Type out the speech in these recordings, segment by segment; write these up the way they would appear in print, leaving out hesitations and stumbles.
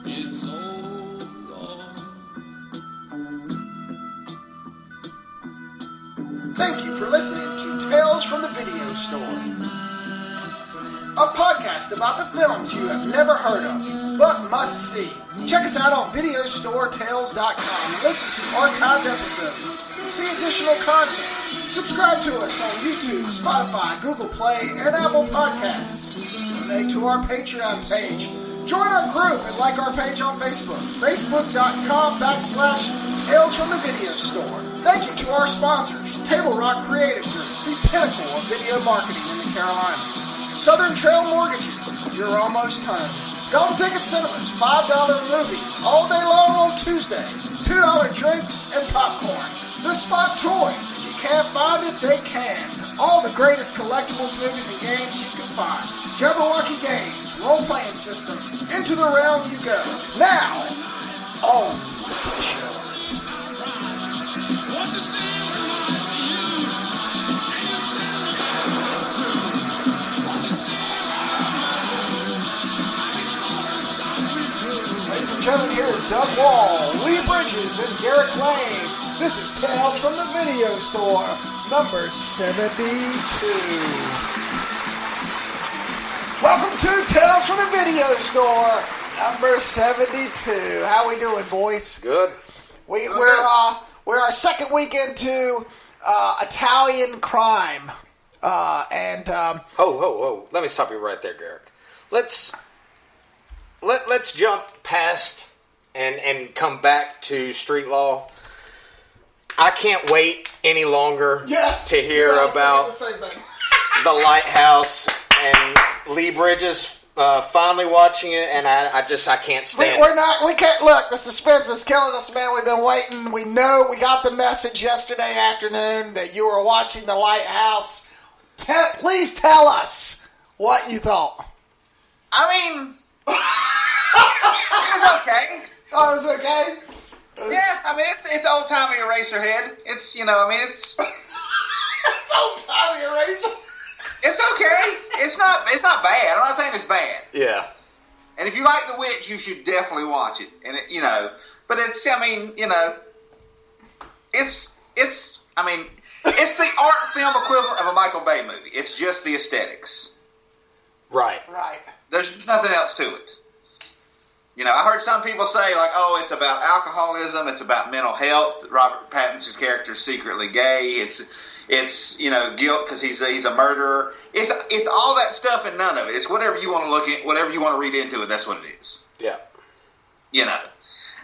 It's so long. Thank you for listening to Tales from the Video Store, a podcast about the films you have never heard of, but must see. Check us out on videostoretales.com and listen to archived episodes. See additional content. Subscribe to us on YouTube, Spotify, Google Play, and Apple Podcasts. Donate to our Patreon page. Join our group and like our page on Facebook. Facebook.com/Tales from the Video Store. Thank you to our sponsors, Table Rock Creative Group, the pinnacle of video marketing in the Carolinas. Southern Trail Mortgages, you're almost home. Golden Ticket Cinemas, $5 movies all day long on Tuesday. $2 drinks and popcorn. The Spot Toys, if you can't find it, they can. All the greatest collectibles, movies, and games you can find. JABBERWOCKY Games, role-playing systems, into the realm you go. Now, on to the show. Want to see when I see you, and you tell me it's true. Want to see Ladies and gentlemen, here is Doug Wall, Lee Bridges, and Garrick Lane. This is Tales from the Video Store, number 72. Welcome to Tales from the Video Store, number 72. How we doing, boys? Good. We're our second week into Italian crime, and Oh! Let me stop you right there, Garrick. Let's jump past and come back to street law. I can't wait any longer yes, to hear about the same thing. the lighthouse and Lee Bridges finally watching it, and I can't stand it. We can't look. The suspense is killing us, man. We've been waiting. We know we got the message yesterday afternoon that you were watching the lighthouse. Please tell us what you thought. I mean, it was okay. Oh, it was okay. Yeah, I mean, it's old timey Eraserhead. It's it's It's old timey eraser. it's okay. It's not bad. I'm not saying it's bad. Yeah. And if you like The Witch, you should definitely watch it. And but it's the art film equivalent of a Michael Bay movie. It's just the aesthetics. Right. There's nothing else to it. I heard some people say, like, oh, it's about alcoholism, it's about mental health. Robert Pattinson's character is secretly gay. It's guilt because he's a murderer. It's all that stuff and none of it. It's whatever you want to look at, whatever you want to read into it. That's what it is. Yeah.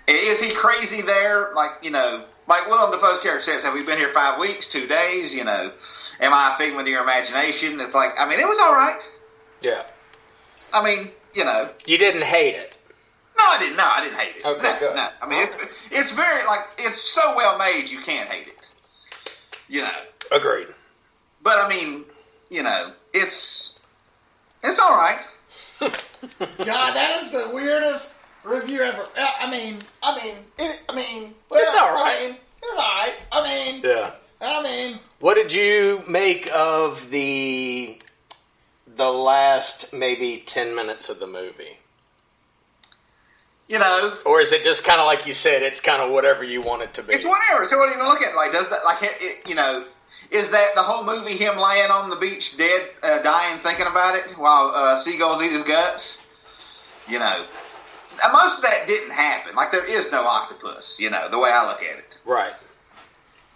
Is he crazy there? Like Willem Dafoe's character says, have we been here 5 weeks, 2 days? Am I a figment of your imagination? It's like, it was all right. Yeah. You didn't hate it. No, I didn't. No, I didn't hate it. Okay, good. No. It's very it's so well made you can't hate it. Agreed. But it's all right. God, that is the weirdest review ever. It's all right. It's all right. Yeah. What did you make of the last maybe 10 minutes of the movie? Or is it just kind of like you said, it's kind of whatever you want it to be? It's whatever. So what do you even look at? Like, does that, is that the whole movie him laying on the beach dead, dying, thinking about it while seagulls eat his guts? Most of that didn't happen. Like, there is no octopus, the way I look at it. Right.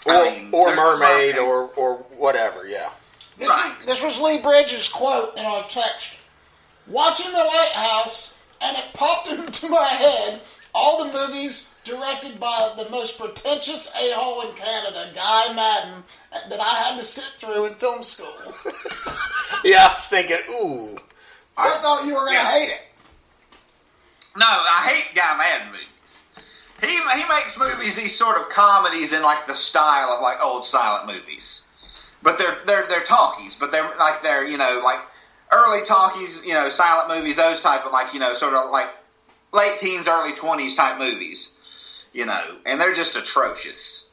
Or mermaid or whatever, yeah. This was Lee Bridges' quote in our text. Watching the lighthouse, and it popped into my head all the movies directed by the most pretentious a-hole in Canada, Guy Madden, that I had to sit through in film school. Yeah, I was thinking, ooh. I thought you were going to hate it. No, I hate Guy Madden movies. He makes movies, these sort of comedies in like the style of like old silent movies. But they're talkies, but they're early talkies, silent movies, those type of sort of like late teens, early 20s type movies, and they're just atrocious.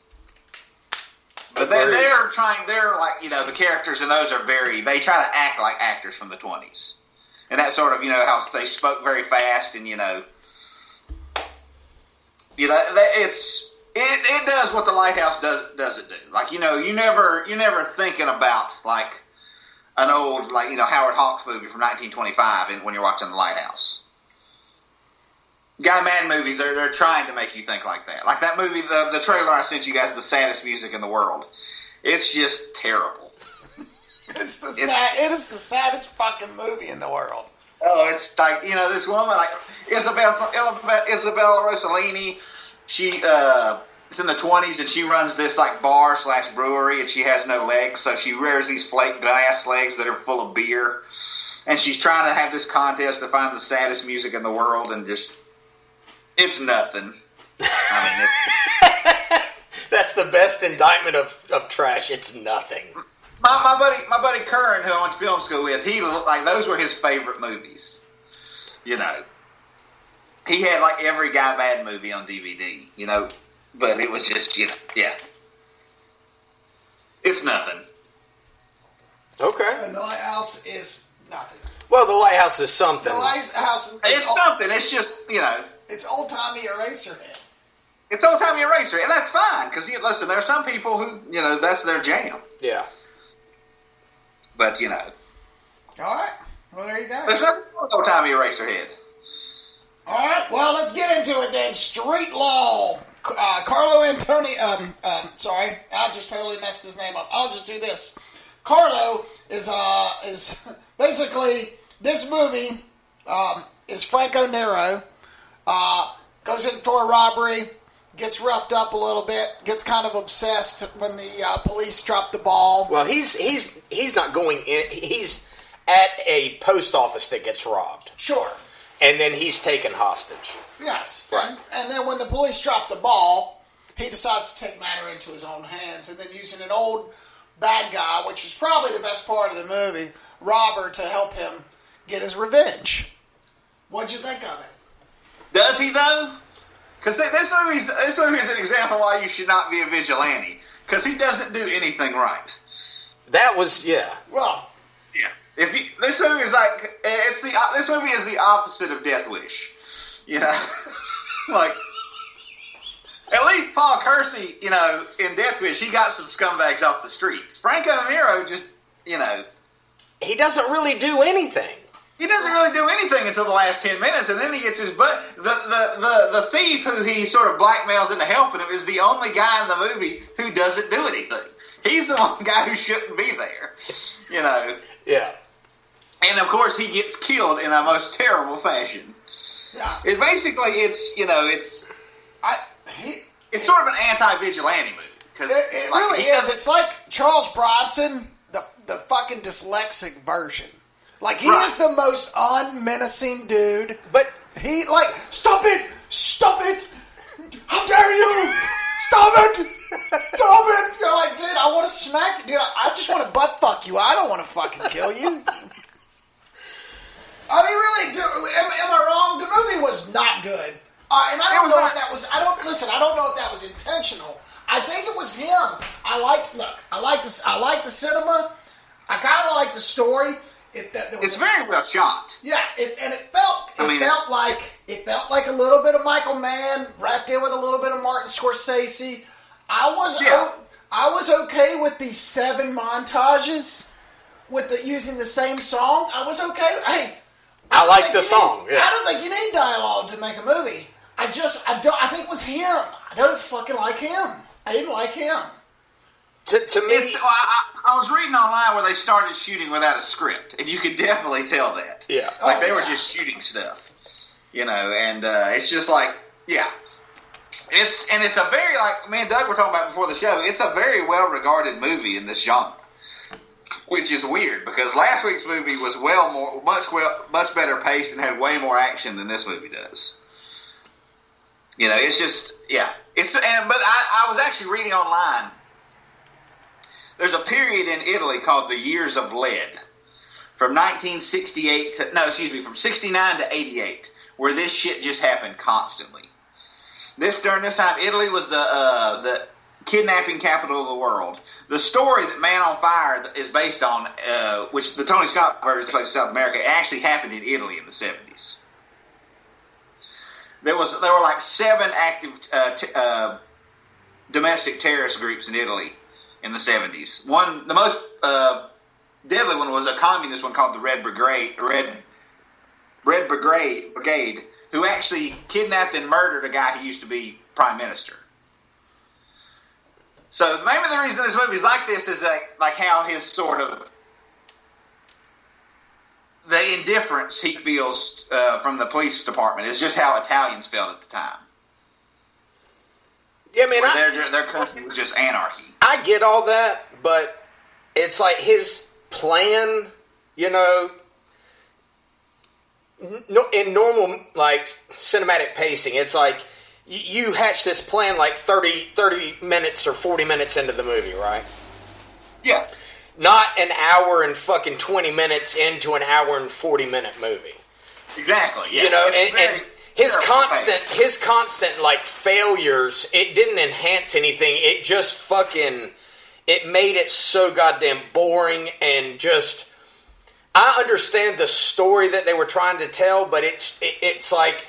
But they're the characters in those are they try to act like actors from the 20s. And that sort of, how they spoke very fast and, You know, it does what The Lighthouse does it do. Like, you know, you're never thinking about like an old, like, you know, Howard Hawks movie from 1925 when you're watching The Lighthouse. Guy Madden movies, they're trying to make you think like that. Like that movie, the trailer I sent you guys, The Saddest Music in the World. It's just terrible. It is the saddest fucking movie in the world. Oh, it's like, you know, this woman, like Isabella Rossellini, she is in the 20s and she runs this like bar/brewery and she has no legs, so she wears these flake glass legs that are full of beer, and she's trying to have this contest to find the saddest music in the world, and just, it's nothing. I mean, that's the best indictment of trash. It's nothing. My buddy Curran, who I went to film school with, he, like, those were his favorite movies. You know, he had like every Guy Madden movie on DVD. You know, but it was just, you know, yeah, it's nothing. Okay. And The Lighthouse is nothing. Well, The Lighthouse is something. The Lighthouse is It's something. It's just, you know, it's old-timey Eraserhead. It's old-timey Eraser, and that's fine, because, listen, there are some people who, you know, that's their jam. Yeah. But, you know. All right. Well, there you go. There's nothing wrong with old-timey Eraserhead. All right. Well, let's get into it then. Street Law. Carlo Antoni. Sorry, I just totally messed his name up. I'll just do this. Carlo is basically, this movie is Franco Nero. Goes in for a robbery, gets roughed up a little bit, gets kind of obsessed when the police drop the ball. Well, he's not going in. He's at a post office that gets robbed. Sure. And then he's taken hostage. Yes. Right. And then when the police drop the ball, he decides to take matter into his own hands, and then using an old bad guy, which is probably the best part of the movie, Robber, to help him get his revenge. What'd you think of it? Does he, though? Because this movie is an example why you should not be a vigilante. Because he doesn't do anything right. That was, yeah. Well, yeah. This movie is like, this movie is the opposite of Death Wish. You know? Like, at least Paul Kersey, you know, in Death Wish, he got some scumbags off the streets. Franco Nero just, you know. He doesn't really do anything. He doesn't really do anything until the last 10 minutes, and then he gets his butt. The thief who he sort of blackmails into helping him is the only guy in the movie who doesn't do anything. He's the one guy who shouldn't be there, you know. Yeah. And of course, he gets killed in a most terrible fashion. Yeah. It's sort of an anti-vigilante movie. It really is. It's like Charles Bronson, the fucking dyslexic version. Like, he is the most unmenacing dude. But he, like, stop it! Stop it! How dare you! Stop it! Stop it! You're like, dude, I want to smack you. Dude, I just want to butt fuck you. I don't want to fucking kill you. I mean, really, dude, am I wrong? The movie was not good. And I don't know if that was, I don't know if that was intentional. I think it was him. I like the cinema. I kind of like the story. It's very well shot. Yeah, it felt like a little bit of Michael Mann wrapped in with a little bit of Martin Scorsese. I was okay with the 7 montages with using the same song. I was okay. Hey, I like the song. Yeah. I don't think you need dialogue to make a movie. I think it was him. I don't fucking like him. I didn't like him. To me, I was reading online where they started shooting without a script, and you could definitely tell that. Yeah, they were just shooting stuff, you know. And it's just like, yeah, it's a very, like me and Doug were talking about before the show. It's a very well regarded movie in this genre, which is weird because last week's movie was much better paced and had way more action than this movie does. You know, it's just, yeah, but I was actually reading online. There's a period in Italy called the Years of Lead, from 69 to 88, where this shit just happened constantly. During this time, Italy was the kidnapping capital of the world. The story that Man on Fire is based on, which the Tony Scott version takes place in South America, actually happened in Italy in the 70s. there were like 7 active domestic terrorist groups in Italy in the 70s. The most deadly one was a communist one called the Red Brigade, who actually kidnapped and murdered a guy who used to be prime minister. So maybe the reason this movie's like this is like how his sort of the indifference he feels from the police department is just how Italians felt at the time. Yeah, I mean, their country was just anarchy. I get all that, but it's like his plan, you know, in normal, like, cinematic pacing, it's like you hatch this plan like 30 minutes or 40 minutes into the movie, right? Yeah. Not an hour and fucking 20 minutes into an hour and 40-minute movie. Exactly, yeah. You know, and his constant, like, failures, it didn't enhance anything. It just fucking, it made it so goddamn boring and just, I understand the story that they were trying to tell, but it's like,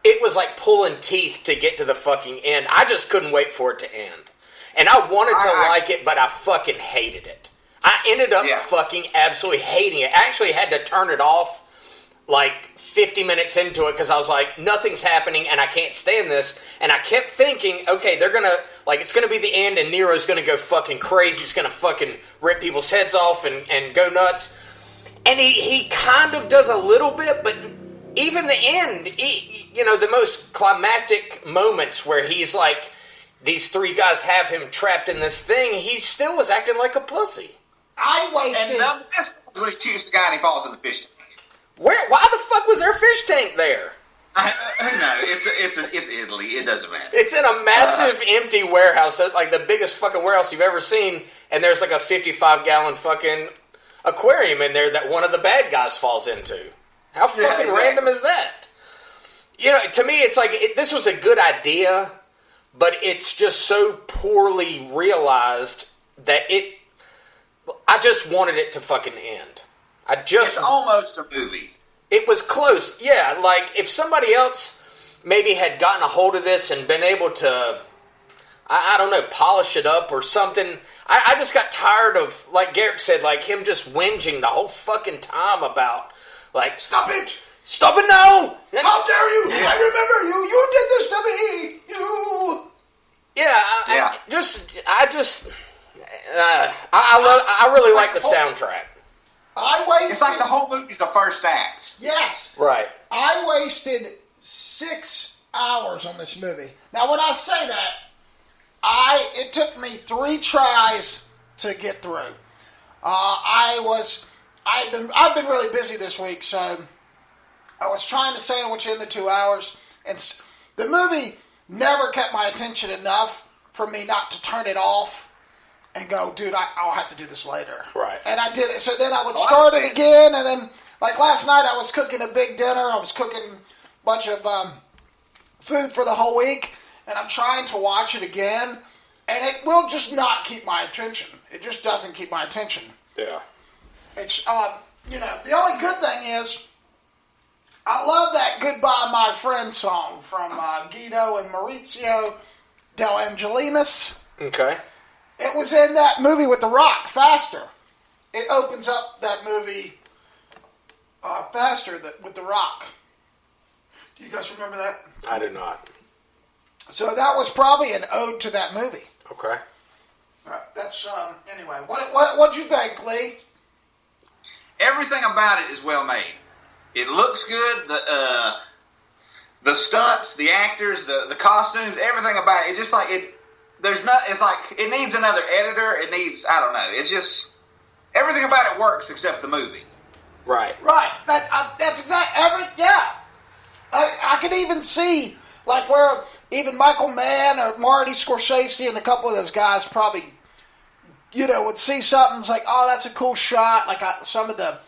it was like pulling teeth to get to the fucking end. I just couldn't wait for it to end. And I wanted to like it, but I fucking hated it. I ended up fucking absolutely hating it. I actually had to turn it off like 50 minutes into it because I was like, nothing's happening and I can't stand this. And I kept thinking, okay, they're going to, like, it's going to be the end and Nero's going to go fucking crazy. He's going to fucking rip people's heads off and go nuts. And he kind of does a little bit, but even the end, you know, the most climactic moments where he's like, these 3 guys have him trapped in this thing, he still was acting like a pussy. I wasted... And the best part is when he shoots the guy and he falls in the fish tank. Why the fuck was there a fish tank there? Who knows? It's Italy. It doesn't matter. It's in a massive empty warehouse, like the biggest fucking warehouse you've ever seen, and there's like a 55-gallon fucking aquarium in there that one of the bad guys falls into. How fucking random is that? You know, to me, it's like, this was a good idea, but it's just so poorly realized that I just wanted it to fucking end. It's almost a movie. It was close, yeah. Like, if somebody else maybe had gotten a hold of this and been able to, I don't know, polish it up or something. I just got tired of, like Garrick said, like, him just whinging the whole fucking time about, like, Stop it! Stop it now! How dare you! I remember you! You did this to me! You! Yeah, I really like the soundtrack. It's like the whole movie's a first act. Yes. Right. I wasted 6 hours on this movie. Now, when I say that, it took me 3 tries to get through. I've been really busy this week, so I was trying to sandwich in the 2 hours, and the movie never kept my attention enough for me not to turn it off and go, dude, I'll have to do this later. Right. And I did it. So then I would start it again, and then, like last night, I was cooking a big dinner. I was cooking a bunch of food for the whole week, and I'm trying to watch it again, and it will just not keep my attention. It just doesn't keep my attention. Yeah. It's, you know, the only good thing is, I love that Goodbye My Friend song from Guido and Maurizio Del Angelinis. Okay. It was in that movie with The Rock, Faster. It opens up that movie Faster with The Rock. Do you guys remember that? I do not. So that was probably an ode to that movie. Okay. That's, anyway. What'd you think, Lee? Everything about it is well made. It looks good. The stunts, the actors, the costumes, everything about it. It's just like it. It's like it needs another editor. It needs, I don't know. It's just everything about it works except the movie. Right. Right. That's exactly yeah. I could even see like where even Michael Mann or Marty Scorsese and a couple of those guys probably, you know, would see something. It's like, oh, that's a cool shot. Like some of the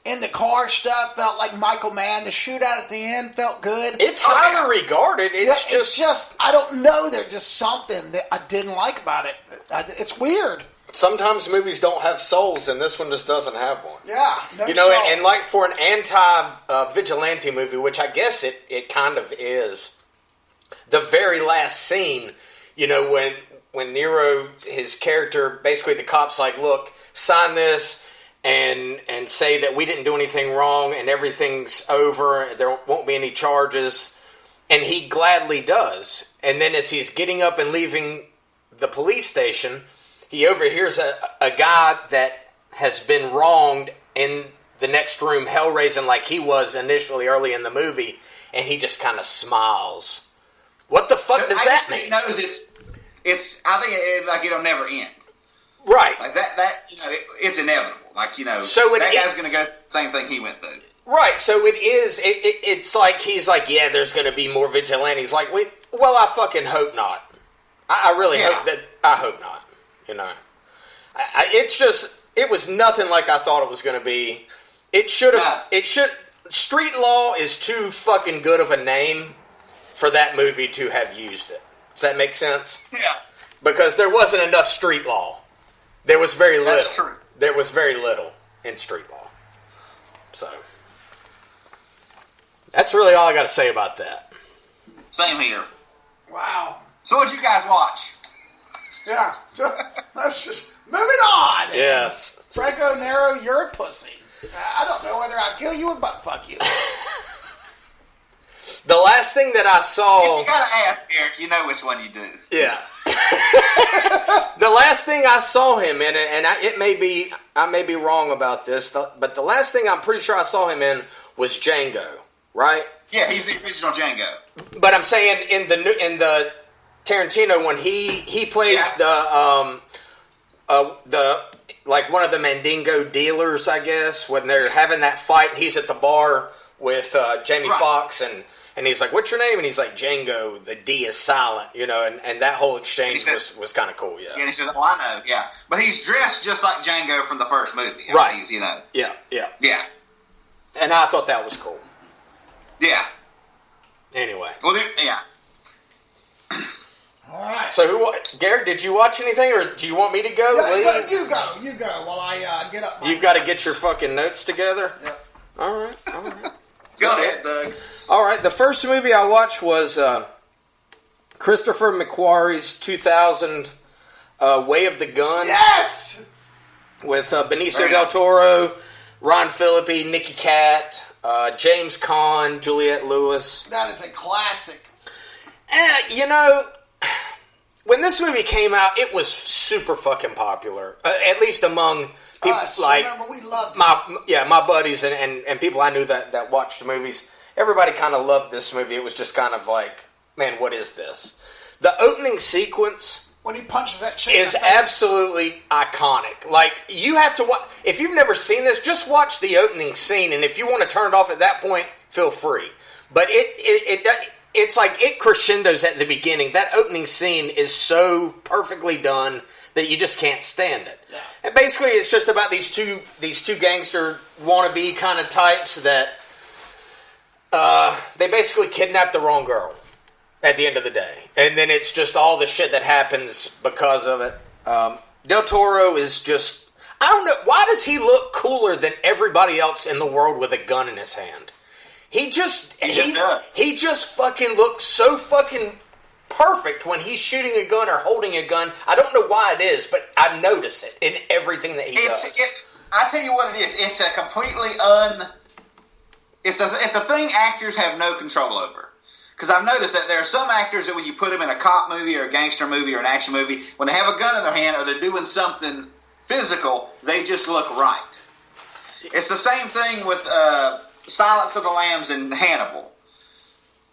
in the car stuff felt like Michael Mann. The shootout at the end felt good. It's highly regarded. It's just I don't know. There's just something that I didn't like about it. It's weird. Sometimes movies don't have souls, and this one just doesn't have one. Yeah, no you know, soul. and like for an anti-vigilante movie, which I guess it kind of is, the very last scene, you know, when Nero, his character, basically the cop's like, look, sign this and say that we didn't do anything wrong and everything's over, there won't be any charges, and he gladly does. And then as he's getting up and leaving the police station, he overhears a guy that has been wronged in the next room, hell-raising like he was initially early in the movie, and he just kind of smiles. What the fuck does that mean? He knows it's. I think like it'll never end. Right. Like that. You know, it's inevitable. Like, you know, so that guy's going to go through the same thing he went through. Right. So it is. It's like he's like, yeah, there's going to be more vigilantes. Like, well, I fucking hope not. I really hope that. I hope not. You know, it's just, it was nothing like I thought it was going to be. It should have, Street Law is too fucking good of a name for that movie to have used it. Does that make sense? Yeah. Because there wasn't enough Street Law. There was very little. That's true. There was very little in Street Law. So, that's really all I got to say about that. Same here. Wow. So what'd you guys watch? Yeah. Let's just moving on. Yes. Franco Nero, you're a pussy. I don't know whether I'd kill you or butt fuck you. The last thing that I saw... You gotta ask, Garrick. You know which one you do. Yeah. The last thing I saw him in, and I may be wrong about this, but the last thing I'm pretty sure I saw him in was Django, right? Yeah, he's the original Django. But I'm saying in the Tarantino one, he plays the like one of the Mandingo dealers, I guess, when they're having that fight. And he's at the bar with Jamie Foxx, and he's like, "What's your name?" And he's like, "Django. The D is silent," you know. And that whole exchange was kind of cool. Yeah. Yeah, and he said, "Oh, I know." Yeah, but he's dressed just like Django from the first movie. Right. He's, you know. Yeah. Yeah. And I thought that was cool. Yeah. Anyway. Well, yeah. All right. So, Garrick, did you watch anything, or do you want me to go? Yeah, you go while I get up. You've got to get your fucking notes together? Yep. All right. Go ahead, Doug. All right, the first movie I watched was Christopher McQuarrie's 2000 Way of the Gun. Yes! With Benicio del Toro, Ron Phillippe, Nicky Katt, James Caan, Juliette Lewis. That is a classic. You know, when this movie came out, it was super fucking popular. At least among people like remember, we loved my buddies and people I knew that watched the movies. Everybody kind of loved this movie. It was just kind of like, man, what is this? The opening sequence when he punches that chick is absolutely iconic. Like, you have to watch. If you've never seen this, just watch the opening scene, and if you want to turn it off at that point, feel free. But it's like it crescendos at the beginning. That opening scene is so perfectly done that you just can't stand it. Yeah. And basically, it's just about these two gangster wannabe kind of types that they basically kidnapped the wrong girl at the end of the day. And then it's just all the shit that happens because of it. Del Toro is just... I don't know. Why does he look cooler than everybody else in the world with a gun in his hand? He just fucking looks so fucking perfect when he's shooting a gun or holding a gun. I don't know why it is, but I notice it in everything that he does. I tell you what it is. It's a completely It's a thing actors have no control over. Because I've noticed that there are some actors that when you put them in a cop movie or a gangster movie or an action movie, when they have a gun in their hand or they're doing something physical, they just look right. It's the same thing with Silence of the Lambs and Hannibal.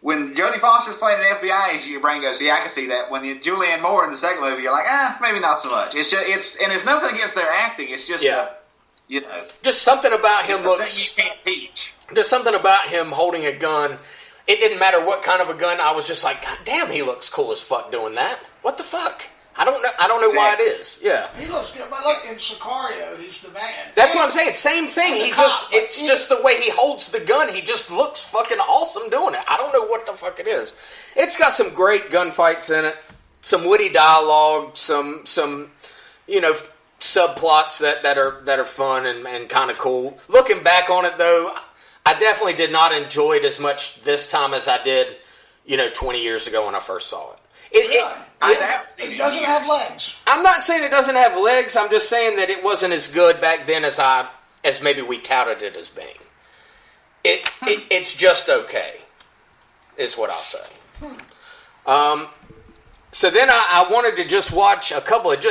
When Jodie Foster's playing an FBI agent, your brain goes, yeah, I can see that. When Julianne Moore in the second movie, you're like, maybe not so much. It's just, and it's nothing against their acting. It's just, just something about him looks. You can't teach. Just something about him holding a gun. It didn't matter what kind of a gun. I was just like, God damn, he looks cool as fuck doing that. What the fuck? I don't know why it is. Yeah. He looks good, but look, in Sicario, he's the man. That's what I'm saying. Same thing. It's just the way he holds the gun. He just looks fucking awesome doing it. I don't know what the fuck it is. It's got some great gunfights in it. Some witty dialogue. Some subplots that are fun and kind of cool. Looking back on it, though, I definitely did not enjoy it as much this time as I did, 20 years ago when I first saw it. It doesn't have legs. I'm not saying it doesn't have legs. I'm just saying that it wasn't as good back then as maybe we touted it as being. It's just okay, is what I'll say. So then I wanted to just watch a couple of...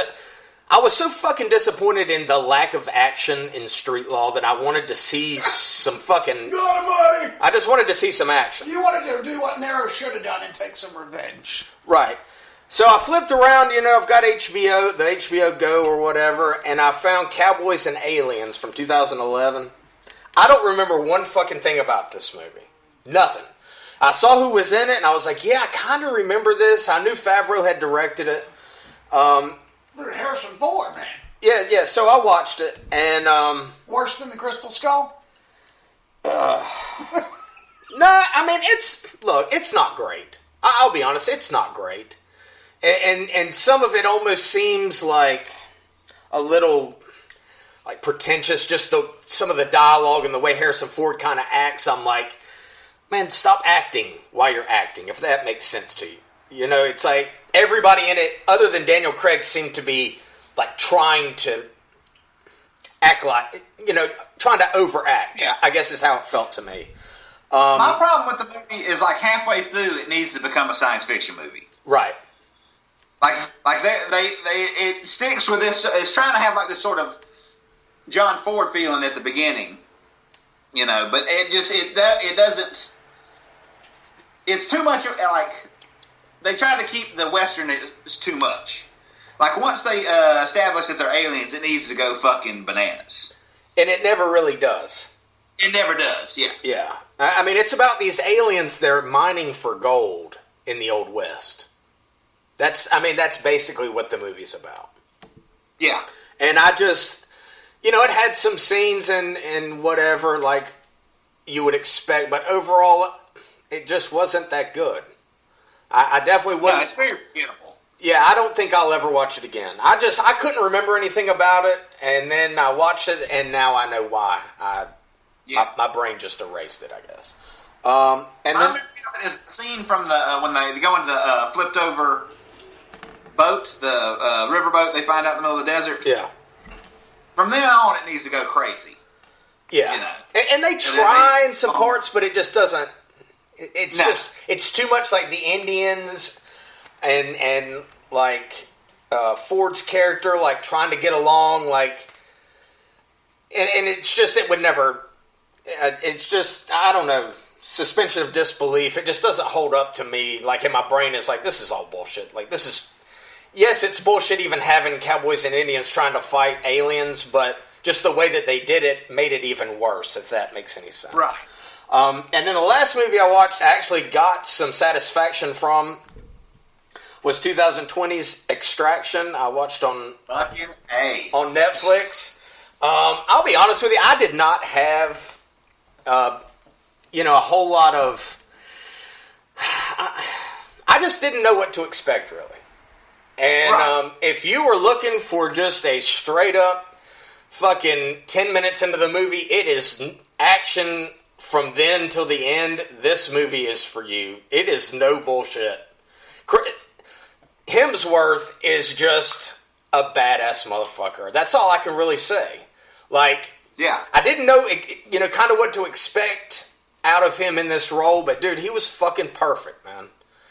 I was so fucking disappointed in the lack of action in Street Law that I wanted to see some fucking... God almighty! I just wanted to see some action. You wanted to do what Nero should have done and take some revenge. Right. So I flipped around, I've got HBO, the HBO Go or whatever, and I found Cowboys and Aliens from 2011. I don't remember one fucking thing about this movie. Nothing. I saw who was in it, and I was like, yeah, I kind of remember this. I knew Favreau had directed it. Harrison Ford, man. Yeah, so I watched it, and... Worse than the Crystal Skull? No, I mean, it's not great. I'll be honest, it's not great. And some of it almost seems like a little... like pretentious, just some of the dialogue and the way Harrison Ford kind of acts. I'm like, man, stop acting while you're acting, if that makes sense to you. It's like everybody in it, other than Daniel Craig, seemed to be like trying to act like, trying to overact. Yeah. I guess is how it felt to me. My problem with the movie is like halfway through, it needs to become a science fiction movie. Right. Like it sticks with this. It's trying to have like this sort of John Ford feeling at the beginning, but it doesn't. It's too much. Like they try to keep the Western is too much. Like once they establish that they're aliens, it needs to go fucking bananas. And it never really does. It never does. Yeah. Yeah. I mean, it's about these aliens. They're mining for gold in the Old West. That's basically what the movie's about. Yeah. And I just, it had some scenes and whatever, like you would expect, but overall, it just wasn't that good. I definitely wouldn't. No, it's very forgettable. Yeah, I don't think I'll ever watch it again. I couldn't remember anything about it, and then I watched it, and now I know why. My brain just erased it, I guess. And then is the scene from the when they go into the flipped over boat, the river boat they find out in the middle of the desert. Yeah. From then on, it needs to go crazy. Yeah. And they try in some parts, but it just doesn't. It's too much like the Indians and like Ford's character, like trying to get along, like, and it's just, it would never, it's just, I don't know, suspension of disbelief. It just doesn't hold up to me. Like in my brain, it's like, this is all bullshit. Like this is, yes, it's bullshit even having cowboys and Indians trying to fight aliens, but just the way that they did it made it even worse, if that makes any sense. Right. And then the last movie I watched, I actually got some satisfaction from, was 2020's Extraction. I watched on Fucking A. on Netflix. I'll be honest with you, I did not have, a whole lot of... I just didn't know what to expect, really. And Right. If you were looking for just a straight-up fucking 10 minutes into the movie, it is action from then till the end. This movie is for you. It is no bullshit. Hemsworth is just a badass motherfucker. That's all I can really say. Like, Yeah. I didn't know, kind of what to expect out of him in this role, but dude, he was fucking perfect, man.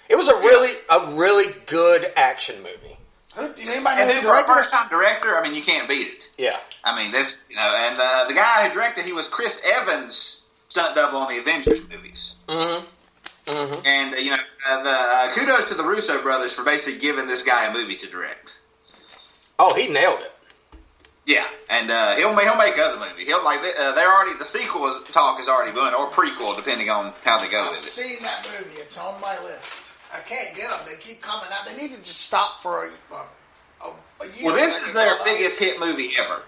It was a really good action movie. Anybody And know then who for a directed it? first-time director, I mean, you can't beat it. Yeah. I mean, this, and the guy who directed, he was Chris Evans' stunt double on the Avengers movies. Mm-hmm. Mm-hmm. And, kudos to the Russo brothers for basically giving this guy a movie to direct. Oh, he nailed it. Yeah, and he'll make other movies. The sequel talk is already done, or prequel, depending on how they go I've with it. seen that movie. It's on my list. I can't get them. They keep coming out. They need to just stop for a year. Well, this so I is can their go biggest hit movie ever. out.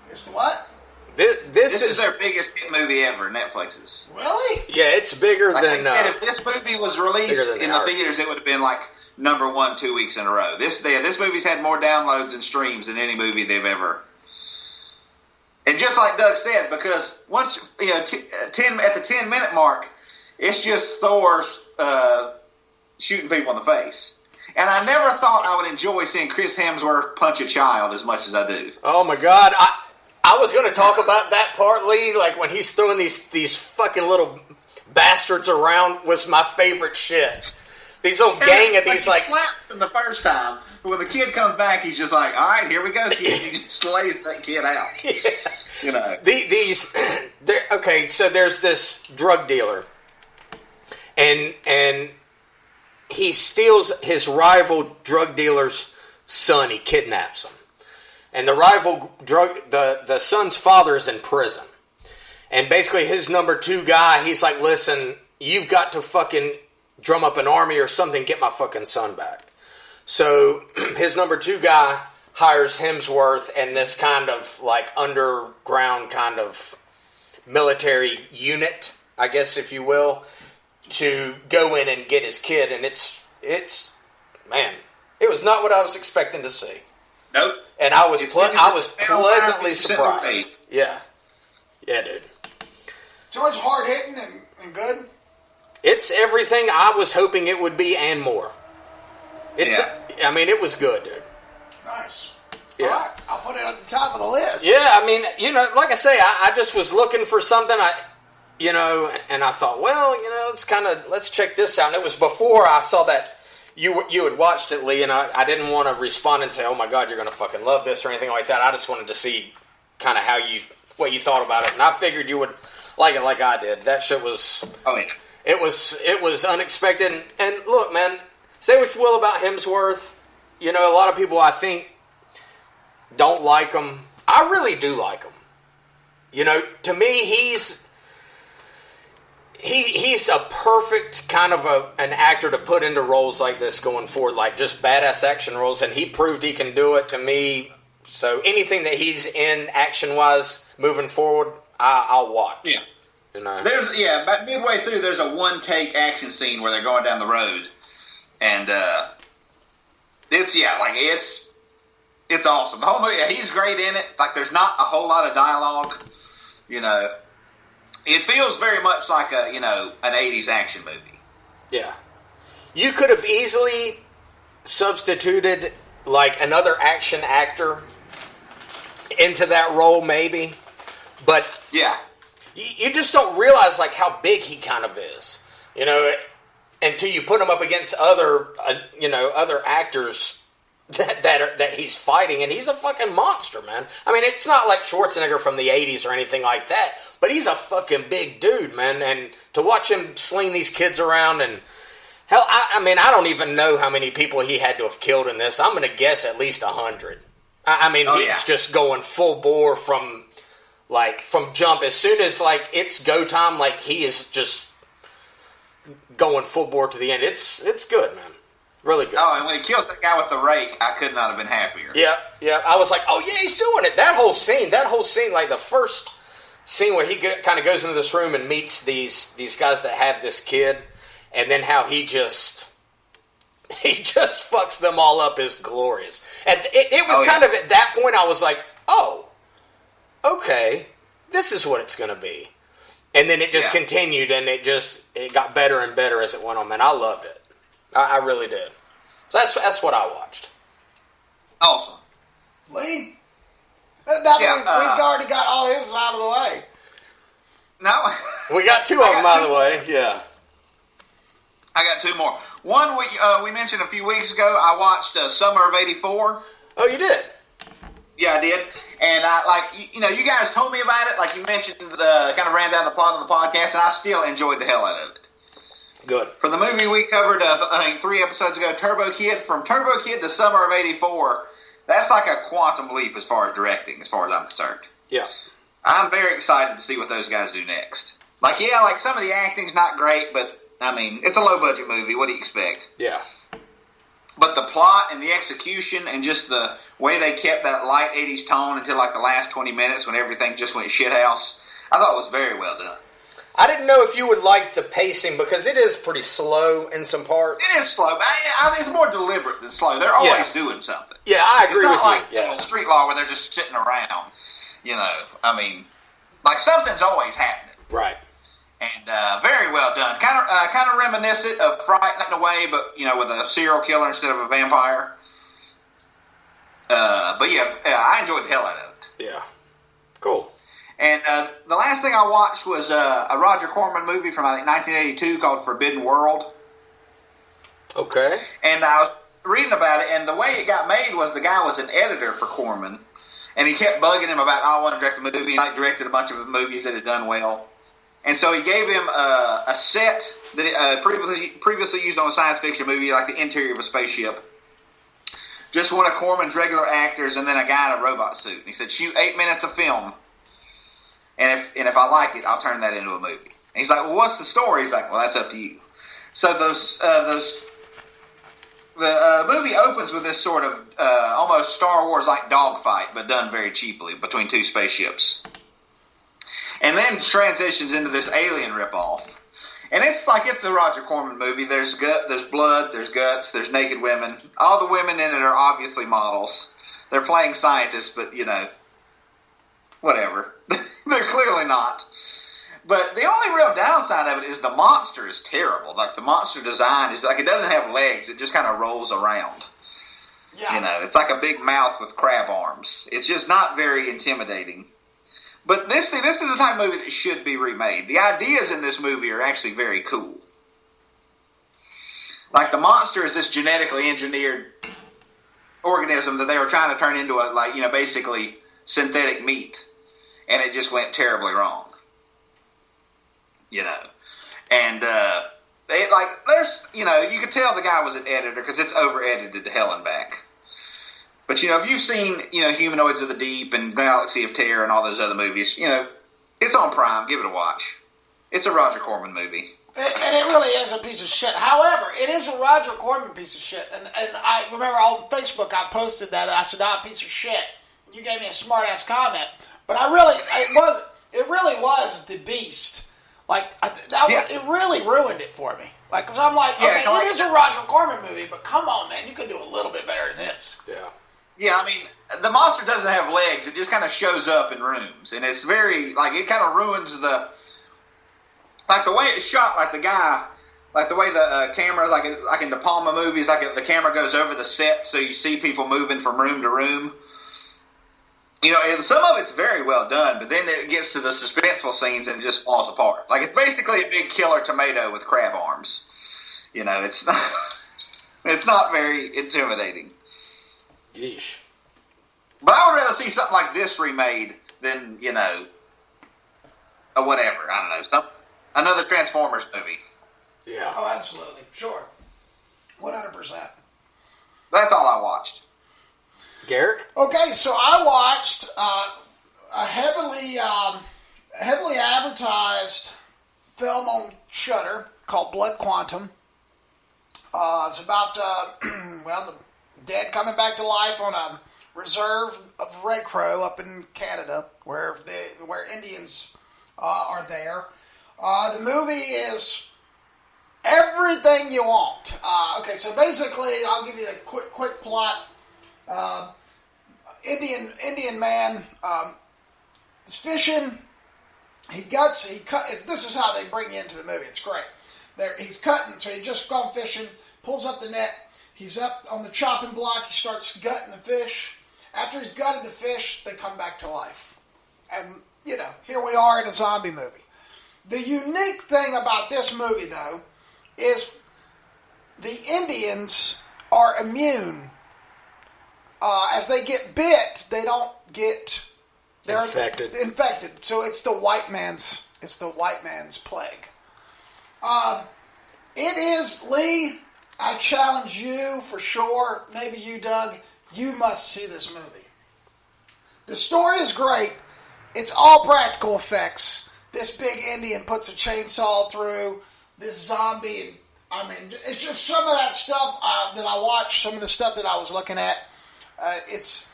It's what? This is their biggest hit movie ever, Netflix's. Really? Yeah, it's bigger Like than... they said, if this movie was released bigger than in the the Irish. theaters, it would have been like #1 2 weeks in a row. This movie's had more downloads and streams than any movie they've ever. And just like Doug said, because once at the 10-minute mark, it's just Thor shooting people in the face. And I never thought I would enjoy seeing Chris Hemsworth punch a child as much as I do. Oh my God, I was going to talk about that partly, like when he's throwing these fucking little bastards around was my favorite shit. These little gang of these like... He slapped him the first time, but when the kid comes back, he's just like, all right, here we go, kid. He just slays that kid out. Yeah. You know. Okay, so there's this drug dealer, and he steals his rival drug dealer's son. He kidnaps him. And the rival the son's father is in prison. And basically his #2 guy, he's like, listen, you've got to fucking drum up an army or something, get my fucking son back. So his #2 guy hires Hemsworth and this kind of like underground kind of military unit, I guess if you will, to go in and get his kid. And it's man, it was not what I was expecting to see. Nope. And I was pleasantly surprised. Yeah, dude. So it's hard hitting and good. It's everything I was hoping it would be and more. I mean, it was good, dude. Nice. Yeah. All right, I'll put it at the top of the list. Yeah, I mean, like I say, I just was looking for something, and I thought, well, let's check this out. And it was before I saw that you had watched it, Lee, and I didn't want to respond and say, oh my God, you're going to fucking love this or anything like that. I just wanted to see kind of what you thought about it. And I figured you would like it like I did. That shit was... Oh, yeah. It was unexpected. And look, man, say what you will about Hemsworth. A lot of people, I think, don't like him. I really do like him. To me, he's a perfect kind of an actor to put into roles like this going forward, like just badass action roles, and he proved he can do it to me. So anything that he's in action-wise moving forward, I'll watch. Yeah. About midway through, there's a one-take action scene where they're going down the road, and it's awesome. The whole movie, he's great in it. Like, there's not a whole lot of dialogue. It feels very much like an 80s action movie. Yeah. You could have easily substituted, like, another action actor into that role, maybe. But yeah, you just don't realize, like, how big he kind of is. Until you put him up against other actors that he's fighting, and he's a fucking monster, man. I mean, it's not like Schwarzenegger from the 80s or anything like that, but he's a fucking big dude, man. And to watch him sling these kids around, and hell, I mean, I don't even know how many people he had to have killed in this. I'm going to guess at least 100. I mean, he's just going full bore from jump. As soon as, like, it's go time, like, he is just going full bore to the end. It's good, man. Really good. Oh, and when he kills that guy with the rake, I could not have been happier. Yeah. I was like, oh yeah, he's doing it. That whole scene, like the first scene where he kind of goes into this room and meets these guys that have this kid, and then how he just fucks them all up is glorious. And it was kind of at that point I was like, oh, okay, this is what it's going to be. And then it just continued, and it got better and better as it went on. Man, I loved it. I really did. So that's what I watched. Awesome. Lee? Now that we've already got all his out of the way. No. We got 2 of them out of the way, yeah. I got 2 more. One we mentioned a few weeks ago. I watched Summer of '84. Oh, you did? Yeah, I did. And you guys told me about it. Like you mentioned, kind of ran down the plot of the podcast, and I still enjoyed the hell out of it. Good. For the movie we covered, I think 3 episodes ago, Turbo Kid. From Turbo Kid to Summer of '84, that's like a quantum leap as far as directing, as far as I'm concerned. Yeah. I'm very excited to see what those guys do next. Like some of the acting's not great, but, I mean, it's a low-budget movie. What do you expect? Yeah. But the plot and the execution and just the way they kept that light 80s tone until, like, the last 20 minutes when everything just went shithouse, I thought it was very well done. I didn't know if you would like the pacing because it is pretty slow in some parts. It is slow, but I think it's more deliberate than slow. They're always doing something. Yeah, I agree with it's not you. like Street Law where they're just sitting around. You know, I mean, like something's always happening. Right. And very well done. Kind of reminiscent of Fright in a way, but you know, with a serial killer instead of a vampire. But yeah, I enjoyed the hell out of it. Yeah. Cool. And the last thing I watched was a Roger Corman movie from, I think, 1982 called Forbidden World. Okay. And I was reading about it, and the way it got made was the guy was an editor for Corman, and he kept bugging him about, I want to direct a movie, and he directed a bunch of movies that had done well. And so he gave him a set that previously used on a science fiction movie, like the interior of a spaceship. Just one of Corman's regular actors, and then a guy in a robot suit. And he said, shoot 8 minutes of film. And if I like it, I'll turn that into a movie. And he's like, well, what's the story? He's like, well, that's up to you. So the movie opens with this sort of almost Star Wars-like dogfight, but done very cheaply between two spaceships. And then transitions into this alien ripoff. And it's like it's a Roger Corman movie. There's blood, there's guts, there's naked women. All the women in it are obviously models. They're playing scientists, but, you know, whatever. They're clearly not. But the only real downside of it is the monster is terrible. Like, the monster design is like, it doesn't have legs. It just kind of rolls around. Yeah. You know, it's like a big mouth with crab arms. It's just not very intimidating. But this is the type of movie that should be remade. The ideas in this movie are actually very cool. Like, the monster is this genetically engineered organism that they were trying to turn into a, like, you know, basically synthetic meat. And it just went terribly wrong. You know. And, there's, you know, you could tell the guy was an editor because it's over-edited to hell and back. But, you know, if you've seen, you know, Humanoids of the Deep and Galaxy of Terror and all those other movies, you know, it's on Prime. Give it a watch. It's a Roger Corman movie. And it really is a piece of shit. However, it is a Roger Corman piece of shit. And I remember on Facebook I posted that. I said, a piece of shit. You gave me a smart-ass comment. But it really was the beast. Like, it really ruined it for me. Like, because I'm like, okay, it is a Roger Corman movie, but come on, man, you could do a little bit better than this. Yeah. Yeah, I mean, the monster doesn't have legs. It just kind of shows up in rooms. And it's very, like, it kind of ruins the way it's shot, like the way the camera, like in De Palma movies, like the camera goes over the set so you see people moving from room to room. You know, and some of it's very well done, but then it gets to the suspenseful scenes and it just falls apart. Like, it's basically a big killer tomato with crab arms. You know, it's not very intimidating. Yeesh. But I would rather see something like this remade than, you know, or whatever. I don't know. Another Transformers movie. Yeah. Oh, absolutely. Sure. 100%. That's all I watched. Garrick? Okay, so I watched a heavily advertised film on Shudder called Blood Quantum. It's about, the dead coming back to life on a reserve of Red Crow up in Canada, where Indians are there. The movie is everything you want. Okay, so basically, I'll give you a quick plot. Indian man is fishing. This is how they bring you into the movie. It's great. He's cutting, so he's just gone fishing. Pulls up the net. He's up on the chopping block. He starts gutting the fish. After he's gutted the fish, they come back to life. And, you know, here we are in a zombie movie. The unique thing about this movie, though, is the Indians are immune. As they get bit, they don't get... They're infected. So it's the white man's plague. It is, Lee, I challenge you for sure, maybe you, Doug, you must see this movie. The story is great. It's all practical effects. This big Indian puts a chainsaw through this zombie. And, I mean, it's just some of that stuff that I watched, some of the stuff that I was looking at. It's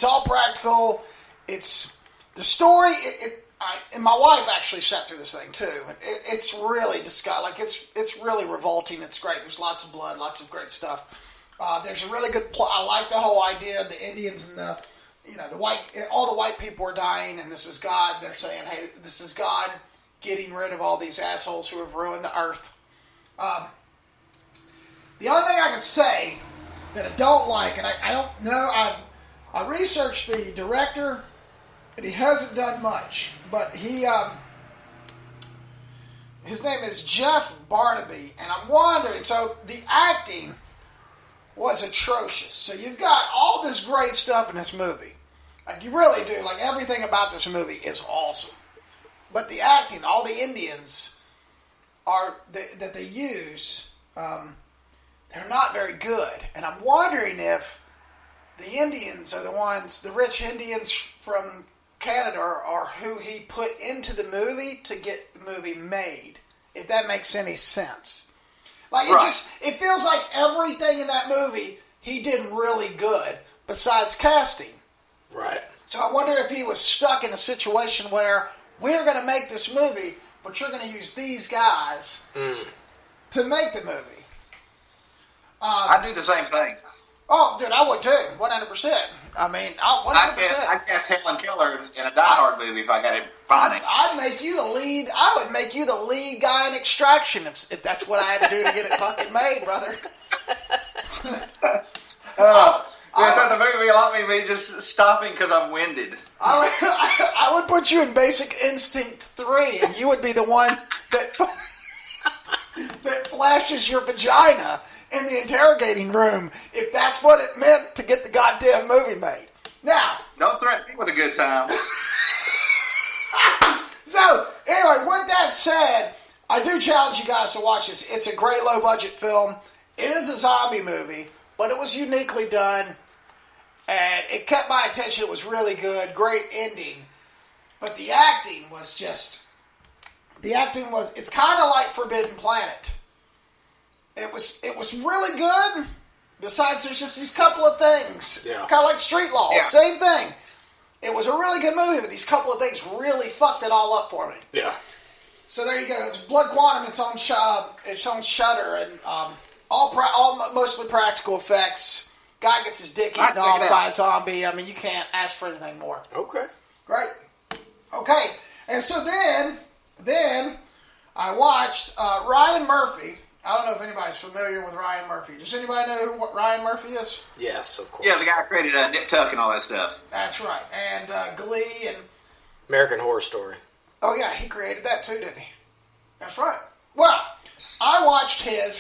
all practical. It's the story. and my wife actually sat through this thing too. It's really disgusting. Like it's really revolting. It's great. There's lots of blood, lots of great stuff. There's a really good plot. I like the whole idea of the Indians and all the white people are dying, and this is God. They're saying, hey, this is God getting rid of all these assholes who have ruined the earth. The only thing I can say that I don't like, and I don't know, I researched the director, and he hasn't done much, but his name is Jeff Barnaby, and I'm wondering, so the acting was atrocious. So you've got all this great stuff in this movie. Like, you really do. Like, everything about this movie is awesome. But the acting, all the Indians that they use, they're not very good. And I'm wondering if the Indians are the rich Indians from Canada are who he put into the movie to get the movie made. If that makes any sense. Like, it feels like everything in that movie he did really good, besides casting. Right. So I wonder if he was stuck in a situation where we're going to make this movie, but you're going to use these guys to make the movie. I do the same thing. Oh, dude, I would too, 100%. I mean, 100%. I'd cast Helen Keller in a Die Hard movie if I got it phonics. I'd make you the lead. I would make you the lead guy in Extraction if that's what I had to do to get it fucking made, brother. I thought the movie allowed me just stopping because I'm winded. I would put you in Basic Instinct 3, and you would be the one that flashes your vagina in the interrogating room if that's what it meant to get the goddamn movie made. Now, don't threaten me with a good time. So, anyway, with that said, I do challenge you guys to watch this. It's a great low-budget film. It is a zombie movie, but it was uniquely done, and it kept my attention. It was really good. Great ending. But the acting was it's kind of like Forbidden Planet. It was really good. Besides, there's just these couple of things. Yeah. Kind of like Street Law. Yeah. Same thing. It was a really good movie, but these couple of things really fucked it all up for me. Yeah. So there you go. It's Blood Quantum. It's on Shudder, and all mostly practical effects. Guy gets his dick eaten off by a zombie. I mean, you can't ask for anything more. Okay. Great. Okay. And so then I watched Ryan Murphy. I don't know if anybody's familiar with Ryan Murphy. Does anybody know what Ryan Murphy is? Yes, of course. Yeah, the guy who created Nip Tuck and all that stuff. That's right. And Glee and American Horror Story. Oh, yeah, he created that too, didn't he? That's right. Well, I watched him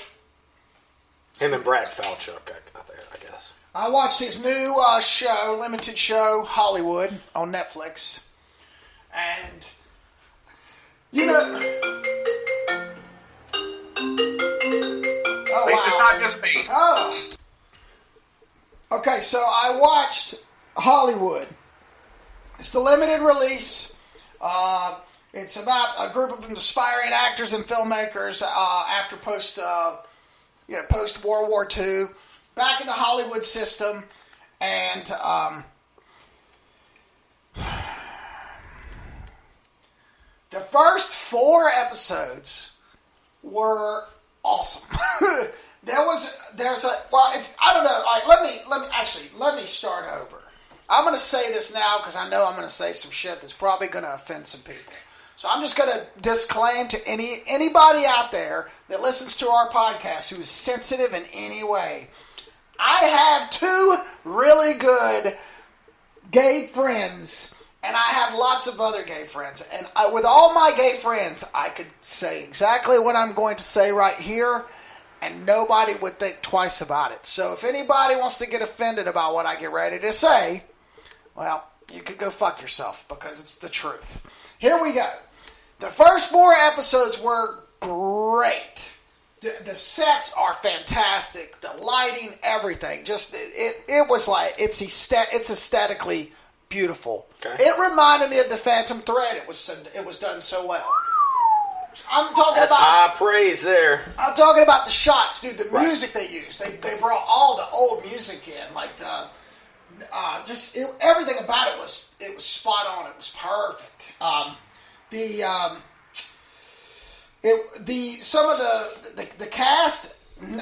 and Brad Falchuk, I guess. I watched his new show, limited show, Hollywood, on Netflix. And, you know... Oh, wow. It's not just me. Oh. Okay, so I watched Hollywood. It's the limited release. It's about a group of aspiring actors and filmmakers after post World War II, back in the Hollywood system, and the first 4 episodes were awesome. Let me start over. I'm going to say this now because I know I'm going to say some shit that's probably going to offend some people. So I'm just going to disclaim to anybody out there that listens to our podcast who is sensitive in any way. I have 2 really good gay friends, and I have lots of other gay friends. And with all my gay friends, I could say exactly what I'm going to say right here, and nobody would think twice about it. So if anybody wants to get offended about what I get ready to say, well, you could go fuck yourself, because it's the truth. Here we go. The first 4 episodes were great. The sets are fantastic. The lighting, everything. Just it was like it's aesthetically beautiful. Okay. It reminded me of the Phantom Thread. It was done so well. That's high praise there. I'm talking about the shots, dude. The music they used. They brought all the old music in, like everything about it was spot on. It was perfect. some of the cast,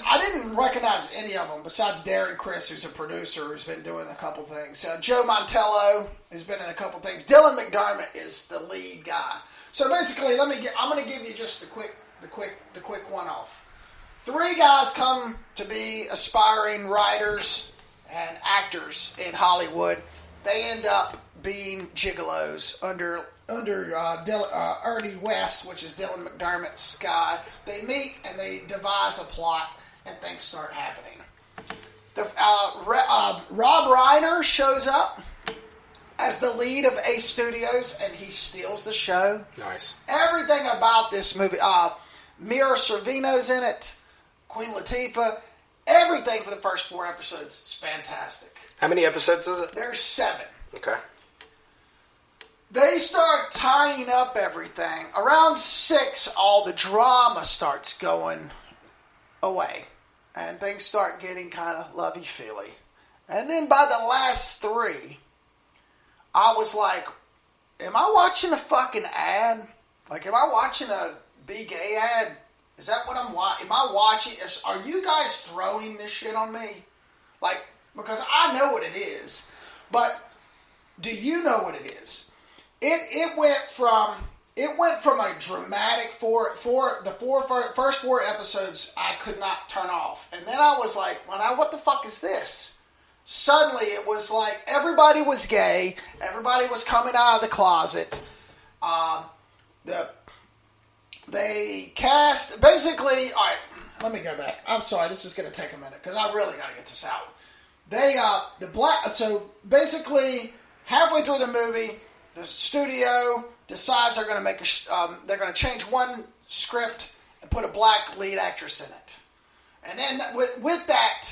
I didn't recognize any of them besides Darren Criss, who's a producer who's been doing a couple things. Joe Montello has been in a couple things. Dylan McDermott is the lead guy. So basically, I'm going to give you just the quick one off. 3 guys come to be aspiring writers and actors in Hollywood. They end up being gigolos under Ernie West, which is Dylan McDermott's guy. They meet and they devise a plot, and things start happening. Rob Reiner shows up as the lead of Ace Studios, and he steals the show. Nice. Everything about this movie, Mira Sorvino's in it, Queen Latifah, everything for the first 4 episodes is fantastic. How many episodes is it? There's 7. Okay. They start tying up everything. Around 6, all the drama starts going away. And things start getting kind of lovey-feely. And then by the last 3, I was like, am I watching a fucking ad? Like, am I watching a Be Gay ad? Is that what I'm watching? Am I watching? Are you guys throwing this shit on me? Like, because I know what it is. But do you know what it is? It went from a dramatic first 4 episodes I could not turn off. And then I was like, well, what the fuck is this? Suddenly it was like everybody was gay, everybody was coming out of the closet. They cast basically. All right, let me go back. I'm sorry, this is going to take a minute because I really got to get this out. So basically halfway through the movie, the studio decides they're going to they're going to change one script and put a black lead actress in it, and then with that,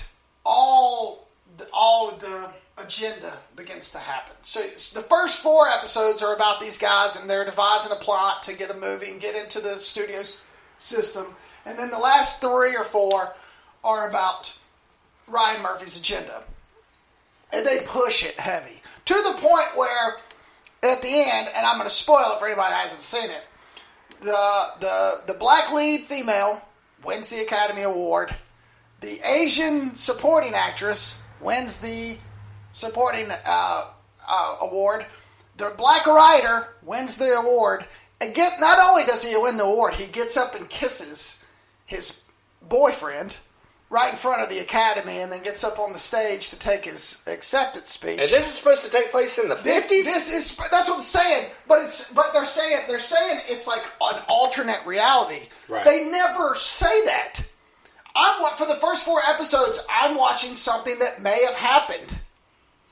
all the agenda begins to happen. So the first 4 episodes are about these guys and they're devising a plot to get a movie and get into the studio's system, and then the last 3 or 4 are about Ryan Murphy's agenda, and they push it heavy to the point where at the end, and I'm going to spoil it for anybody that hasn't seen it, the black lead female wins the Academy Award. The Asian supporting actress wins the supporting award. The black writer wins the award. And not only does he win the award, he gets up and kisses his boyfriend right in front of the Academy, and then gets up on the stage to take his acceptance speech. And this is supposed to take place in the 50s? That's what I'm saying. But they're saying it's like an alternate reality. Right. They never say that. For the first 4 episodes, I'm watching something that may have happened.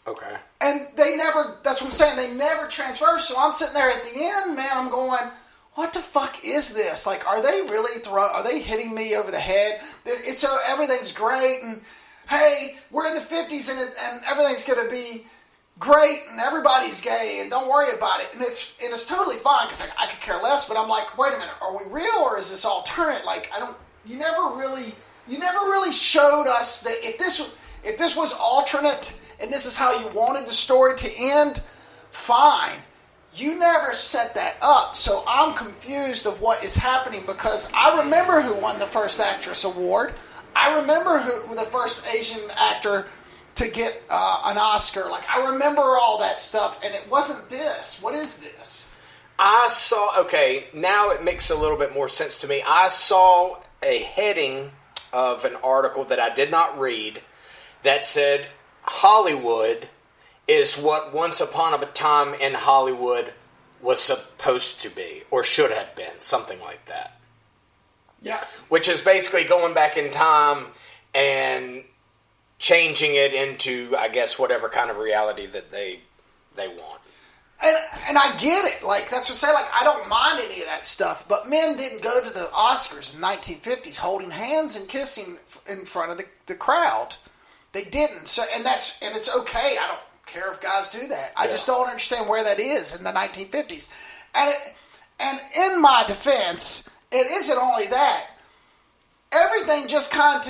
Okay. And that's what I'm saying, they never transfer. So I'm sitting there at the end, man, I'm going, what the fuck is this? Like, are they hitting me over the head? Everything's great, and hey, we're in the 50s, and everything's going to be great, and everybody's gay, and don't worry about it. And it's totally fine, because I could care less, but I'm like, wait a minute, are we real, or is this alternate? Like, you never really showed us that if this was alternate, and this is how you wanted the story to end, fine. You never set that up, so I'm confused of what is happening, because I remember who won the First Actress Award. I remember who the first Asian actor to get an Oscar. Like, I remember all that stuff, and it wasn't this. What is this? Now it makes a little bit more sense to me. I saw a heading of an article that I did not read that said Hollywood is what Once Upon a Time in Hollywood was supposed to be, or should have been, something like that. Yeah. Which is basically going back in time and changing it into, I guess, whatever kind of reality that they want. And I get it. Like, that's what I say. Like, I don't mind any of that stuff. But men didn't go to the Oscars in the 1950s holding hands and kissing in front of the crowd. They didn't. So, and it's okay. I don't care if guys do that. I just don't understand where that is in the 1950s. And in my defense, it isn't only that. everything just kind of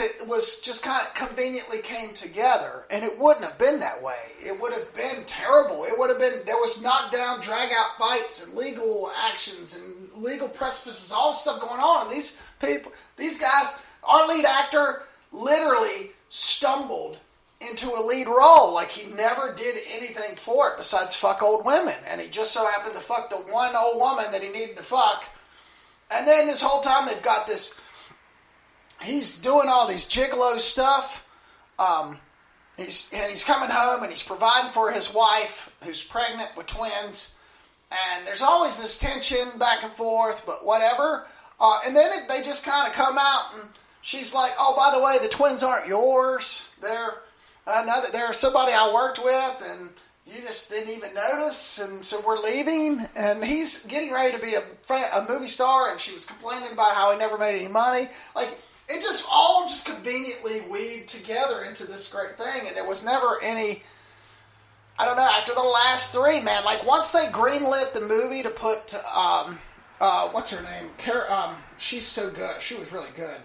conveniently came together, and it wouldn't have been that way. It would have been terrible. It would have been, there was knockdown, drag out fights and legal actions and legal precipices, all this stuff going on. And these people, these guys, our lead actor literally stumbled into a lead role. Like, he never did anything for it besides fuck old women, and he just so happened to fuck the one old woman that he needed to fuck. And then this whole time they've got this, he's doing all these gigolo stuff. He's coming home and he's providing for his wife who's pregnant with twins, and there's always this tension back and forth, but whatever. And then they just kind of come out, and she's like, "Oh, by the way, the twins aren't yours. They're somebody I worked with, and you just didn't even notice, and so we're leaving." And he's getting ready to be a movie star, and she was complaining about how he never made any money. Like, it just all just conveniently weaved together into this great thing, and there was never any, I don't know, after the last three, man, like, once they greenlit the movie to put, what's her name? She's so good. She was really good.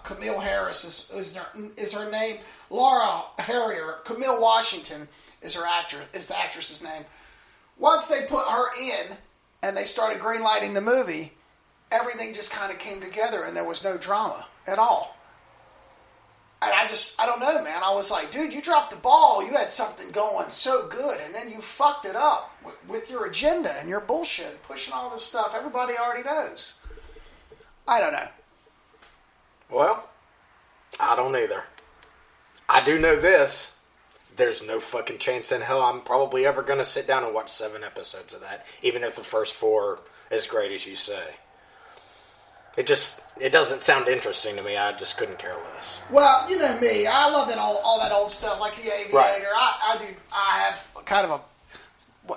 Camille Harris is her name. Laura Harrier. Camille Washington is the actress's name. Once they put her in and they started greenlighting the movie, everything just kind of came together, and there was no drama at all. And I don't know, man. I was like, dude, you dropped the ball. You had something going so good, and then you fucked it up with your agenda and your bullshit, pushing all this stuff everybody already knows. I don't know. Well, I don't either. I do know this. There's no fucking chance in hell I'm probably ever going to sit down and watch 7 episodes of that, even if the first 4 are as great as you say. It doesn't sound interesting to me. I just couldn't care less. Well, you know me. I love all that old stuff, like The Aviator. Right. I have kind of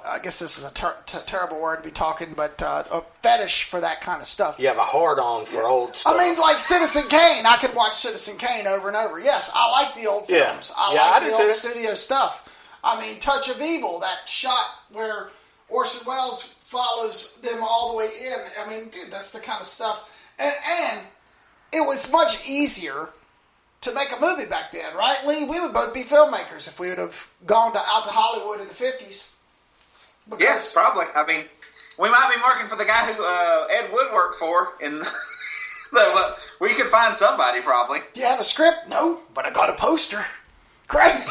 I guess this is a terrible word to be talking, but a fetish for that kind of stuff. You have a hard-on for old stuff. I mean, like Citizen Kane. I could watch Citizen Kane over and over. Yes, I like the old films. I like the old studio stuff. I mean, Touch of Evil, that shot where Orson Welles follows them all the way in. I mean, dude, that's the kind of stuff. And it was much easier to make a movie back then, right, Lee? We would both be filmmakers if we would have gone out to Hollywood in the 50s. Yes, probably. I mean, we might be working for the guy who Ed Wood worked for, and we could find somebody probably. Do you have a script? No, but I got a poster. Great.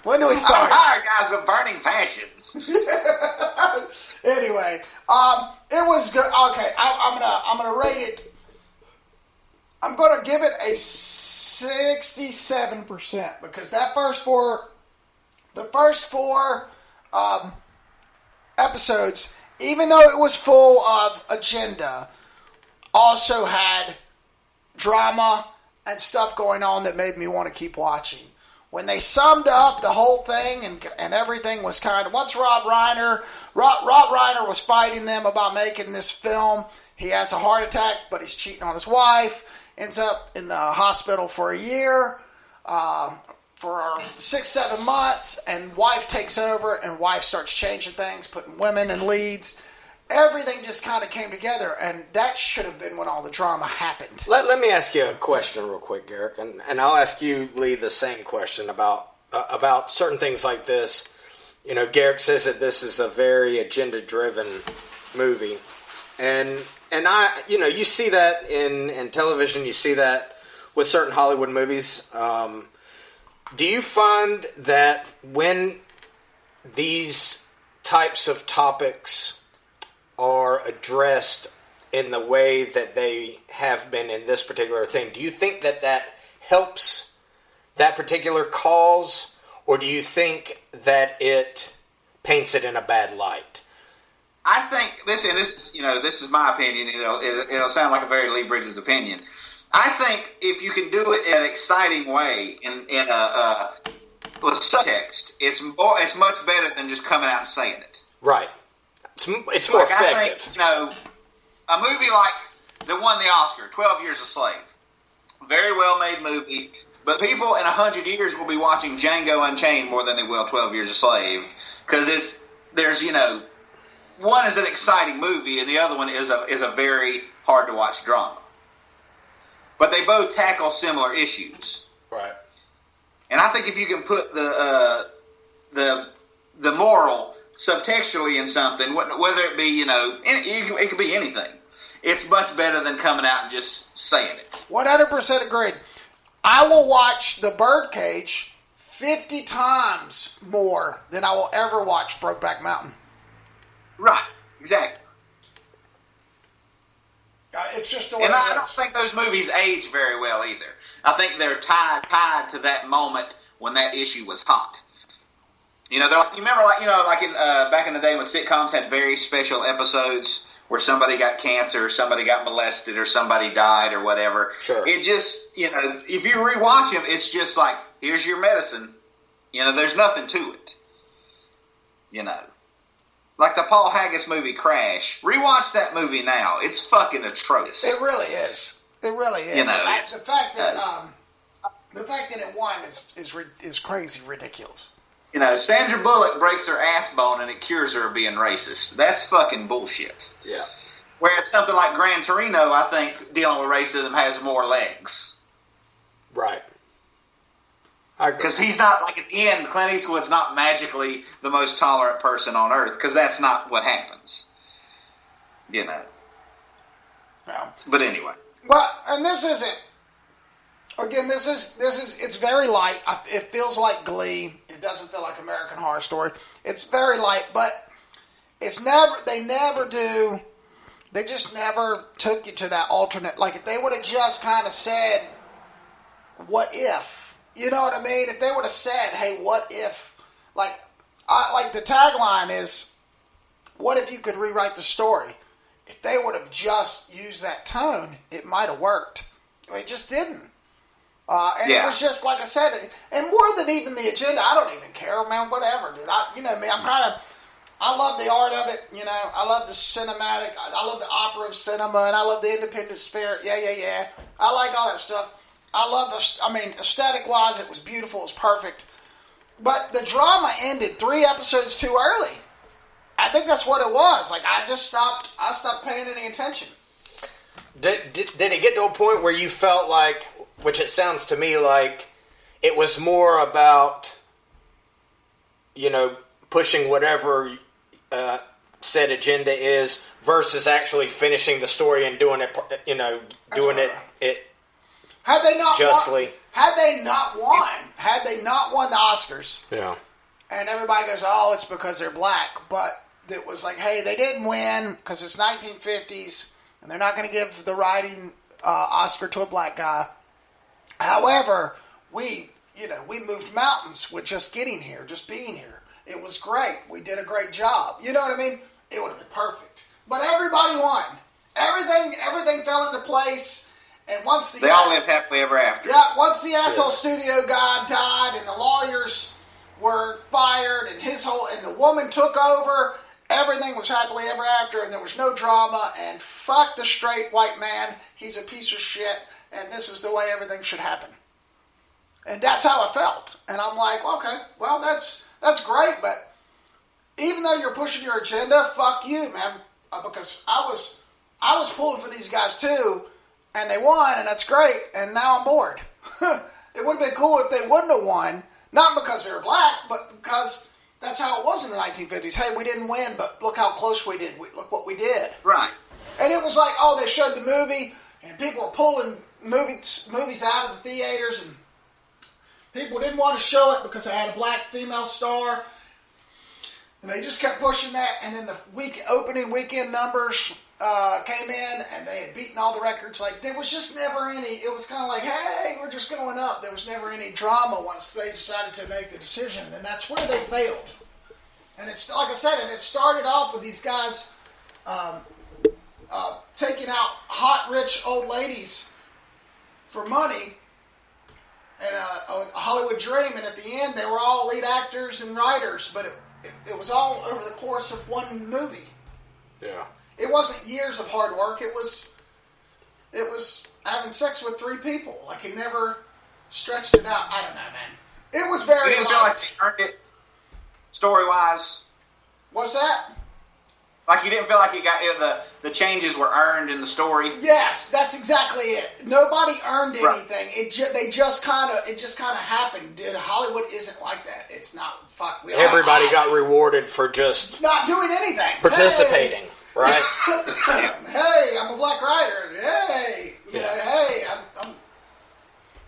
When do we start? I hire guys with burning passions. Anyway, it was good. Okay, I'm gonna rate it. I'm gonna give it a 67% because the first four episodes, even though it was full of agenda, also had drama and stuff going on that made me want to keep watching. When they summed up the whole thing and everything was kind of, once Rob Reiner was fighting them about making this film. He has a heart attack, but he's cheating on his wife, ends up in the hospital for a year, for 6-7 months, and wife takes over, and wife starts changing things, putting women in leads. Everything just kind of came together, and that should have been when all the drama happened. Let me ask you a question real quick, Garrick, and I'll ask you, Lee, the same question about certain things like this. You know, Garrick says that this is a very agenda-driven movie, and I, you know, you see that in television, you see that with certain Hollywood movies. Do you find that when these types of topics are addressed in the way that they have been in this particular thing, do you think that helps that particular cause, or do you think that it paints it in a bad light? I think this is my opinion. It'll sound like a very Lee Bridges opinion. I think if you can do it in an exciting way, with subtext, it's much better than just coming out and saying it. Right. It's more effective. I think, a movie like that won the Oscar, 12 Years a Slave, very well made movie, but people in 100 years will be watching Django Unchained more than they will 12 Years a Slave, because one is an exciting movie and the other one is a very hard to watch drama. but they both tackle similar issues. Right. And I think if you can put the moral subtextually in something, whether it be, it could be anything. It's much better than coming out and just saying it. 100% agreed. I will watch The Birdcage 50 times more than I will ever watch Brokeback Mountain. Right, exactly. It's just the way And it I is. don't think those movies age very well either. I think they're tied to that moment when that issue was hot. You remember, in back in the day when sitcoms had very special episodes where somebody got cancer, or somebody got molested, or somebody died, or whatever. Sure. It just, if you rewatch them, it's just like, here's your medicine. There's nothing to it. Like the Paul Haggis movie Crash. Rewatch that movie now. It's fucking atrocious. It really is. It really is. The fact that it won is crazy ridiculous. Sandra Bullock breaks her ass bone and it cures her of being racist. That's fucking bullshit. Yeah. Whereas something like Gran Torino, I think, dealing with racism has more legs. Right. Because he's not, like, at the end, Clint Eastwood's not magically the most tolerant person on earth, because that's not what happens. Yeah. But anyway. Well, and this isn't. Again, this is. It's very light. It feels like Glee. It doesn't feel like American Horror Story. It's very light, but it's never. They never do. They just never took you to that alternate. Like if they would have just kind of said, "What if?" You know what I mean? If they would have said, "Hey, what if?" Like the tagline is, "What if you could rewrite the story?" If they would have just used that tone, it might have worked. It just didn't. It was just, like I said, and more than even the agenda, I don't even care, man, whatever, dude. I love the art of it, I love the cinematic, I love the opera of cinema, and I love the independent spirit, yeah. I like all that stuff. I love aesthetic-wise, it was beautiful, it was perfect. But the drama ended 3 episodes too early. I think that's what it was. Like, I stopped paying any attention. Did it get to a point where you felt like, which it sounds to me like, it was more about, pushing whatever said agenda is versus actually finishing the story and doing it, it had they not justly. Had they not won the Oscars, yeah, and everybody goes, "Oh, it's because they're black," but it was like, "Hey, they didn't win because it's 1950s, and they're not going to give the writing Oscar to a black guy." However, we moved mountains with just getting here, just being here. It was great. We did a great job. You know what I mean? It would have been perfect. But everybody won. Everything fell into place. And once they all lived happily ever after. Yeah, once the asshole studio guy died and the lawyers were fired and the woman took over, everything was happily ever after and there was no drama and fuck the straight white man. He's a piece of shit. And this is the way everything should happen. And that's how I felt. And I'm like, okay, well, that's great, but even though you're pushing your agenda, fuck you, man. Because I was pulling for these guys too, and they won, and that's great, and now I'm bored. It would have been cool if they wouldn't have won, not because they were black, but because that's how it was in the 1950s. Hey, we didn't win, but look how close we did. Look what we did. Right. And it was like, oh, they showed the movie, and people were pulling movies out of the theaters, and people didn't want to show it because it had a black female star, and they just kept pushing that. And then the opening weekend numbers came in, and they had beaten all the records. Like there was just never any. It was kind of like, hey, we're just going up. There was never any drama once they decided to make the decision, and that's where they failed. And it's like I said, and it started off with these guys taking out hot, rich old ladies for money and a Hollywood dream, and at the end they were all lead actors and writers, but it was all over the course of one movie. Yeah. It wasn't years of hard work. It was having sex with 3 people. Like he never stretched it out. I don't know, man. It was very. You didn't feel like they earned it story wise. What's that? Like you didn't feel like the changes were earned in the story. Yes, that's exactly it. Nobody earned anything. They just kind of happened. Dude, Hollywood isn't like that. It's not. Fuck. Everybody got rewarded for just not doing anything, participating, right? Hey, I'm a black writer. Hey, you know, hey, I'm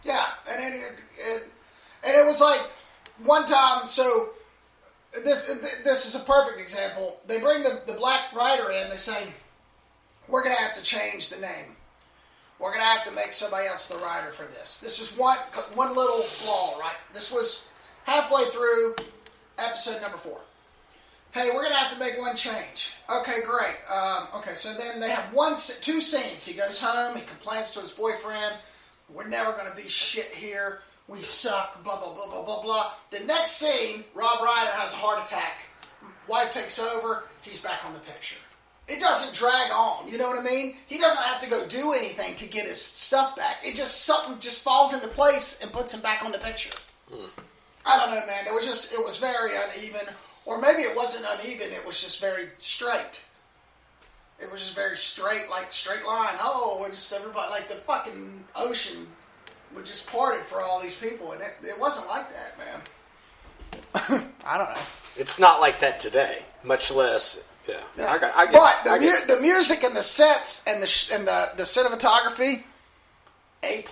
yeah, and it was like one time. So this is a perfect example. They bring the black writer in. They say, we're going to have to change the name. We're going to have to make somebody else the writer for this. This is one little flaw, right? This was halfway through episode number 4. Hey, we're going to have to make one change. Okay, great. Okay, so then they have 2 scenes. He goes home. He complains to his boyfriend. We're never going to be shit here. We suck, blah, blah, blah, blah, blah, blah. The next scene, Rob Reiner has a heart attack. Wife takes over. He's back on the picture. It doesn't drag on. You know what I mean? He doesn't have to go do anything to get his stuff back. Something just falls into place and puts him back on the picture. I don't know, man. It was very uneven. Or maybe it wasn't uneven. It was just very straight. It was just very straight, like straight line. Oh, we're just everybody, like the fucking ocean we just parted for all these people, and it wasn't like that, man. I don't know. It's not like that today, much less. Yeah. But the music and the sets and the cinematography, A+,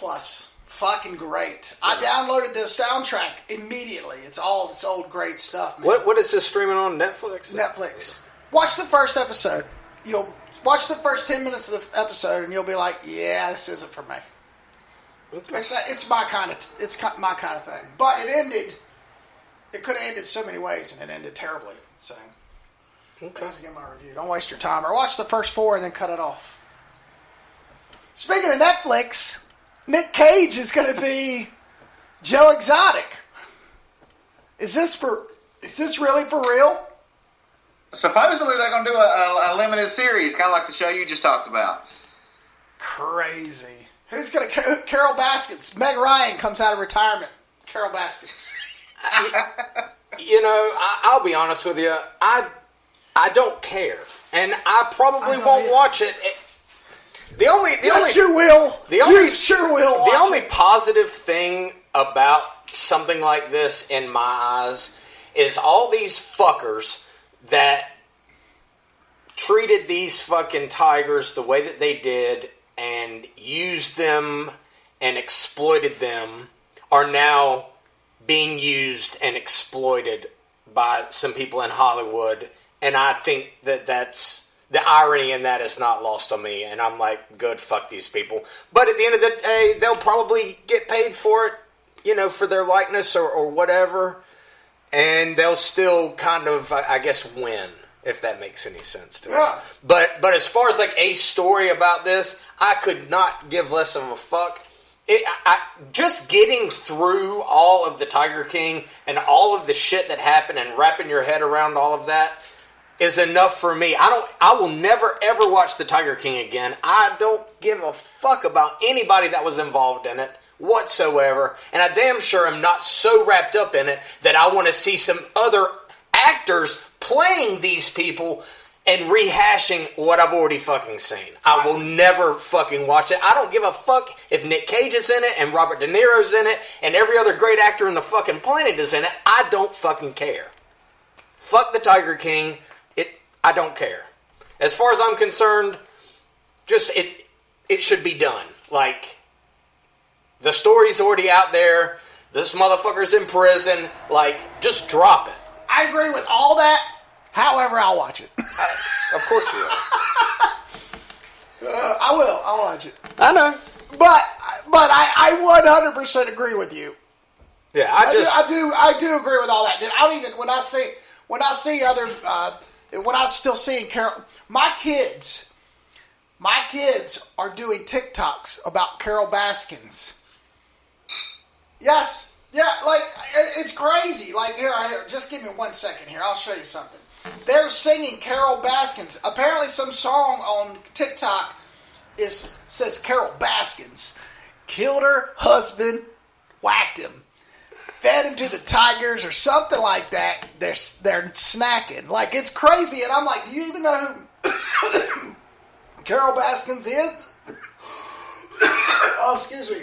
fucking great. Yeah. I downloaded the soundtrack immediately. It's all this old great stuff, man. What is this streaming on Netflix? Netflix. Watch the first episode. You'll watch the first 10 minutes of the episode, and you'll be like, "Yeah, this isn't for me." Okay. It's my kind of thing. But it ended. It could have ended so many ways, and it ended terribly. So, let's get my review. Don't waste your time. Or watch the first 4 and then cut it off. Speaking of Netflix, Nick Cage is going to be Joe Exotic. Is this really for real? Supposedly they're going to do a limited series, kind of like the show you just talked about. Crazy. Who's going to... Carol Baskins. Meg Ryan comes out of retirement. Carol Baskins. You know, I'll be honest with you. I don't care. And I probably won't watch it. You sure will. You sure will. The only positive thing about something like this in my eyes is all these fuckers that treated these fucking tigers the way that they did and used them and exploited them are now being used and exploited by some people in Hollywood. And I think that's the irony in that is not lost on me. And I'm like, good, fuck these people. But at the end of the day, they'll probably get paid for it, you know, for their likeness or whatever. And they'll still kind of, I guess, win, if that makes any sense to me. But as far as like a story about this, I could not give less of a fuck. Just getting through all of the Tiger King and all of the shit that happened and wrapping your head around all of that is enough for me. I will never ever watch the Tiger King again. I don't give a fuck about anybody that was involved in it whatsoever, and I damn sure am not so wrapped up in it that I want to see some other actors playing these people and rehashing what I've already fucking seen. I will never fucking watch it. I don't give a fuck if Nick Cage is in it and Robert De Niro's in it and every other great actor in the fucking planet is in it. I don't fucking care. Fuck the Tiger King. I don't care. As far as I'm concerned, just it should be done. Like, the story's already out there. This motherfucker's in prison. Like, just drop it. I agree with all that. However, I'll watch it. Of course you will. I will. I'll watch it. I know. But I 100% agree with you. Yeah, I do agree with all that. Dude, I don't even when I see other when I still seeing Carol, my kids are doing TikToks about Carol Baskins. Yes. Yeah, like, it's crazy. Like, here, just give me 1 second here. I'll show you something. They're singing Carol Baskins. Apparently some song on TikTok says Carol Baskins killed her husband, whacked him. fed him to the tigers or something like that. They're snacking. Like, it's crazy. And I'm like, do you even know who Carol Baskins is? Oh, excuse me.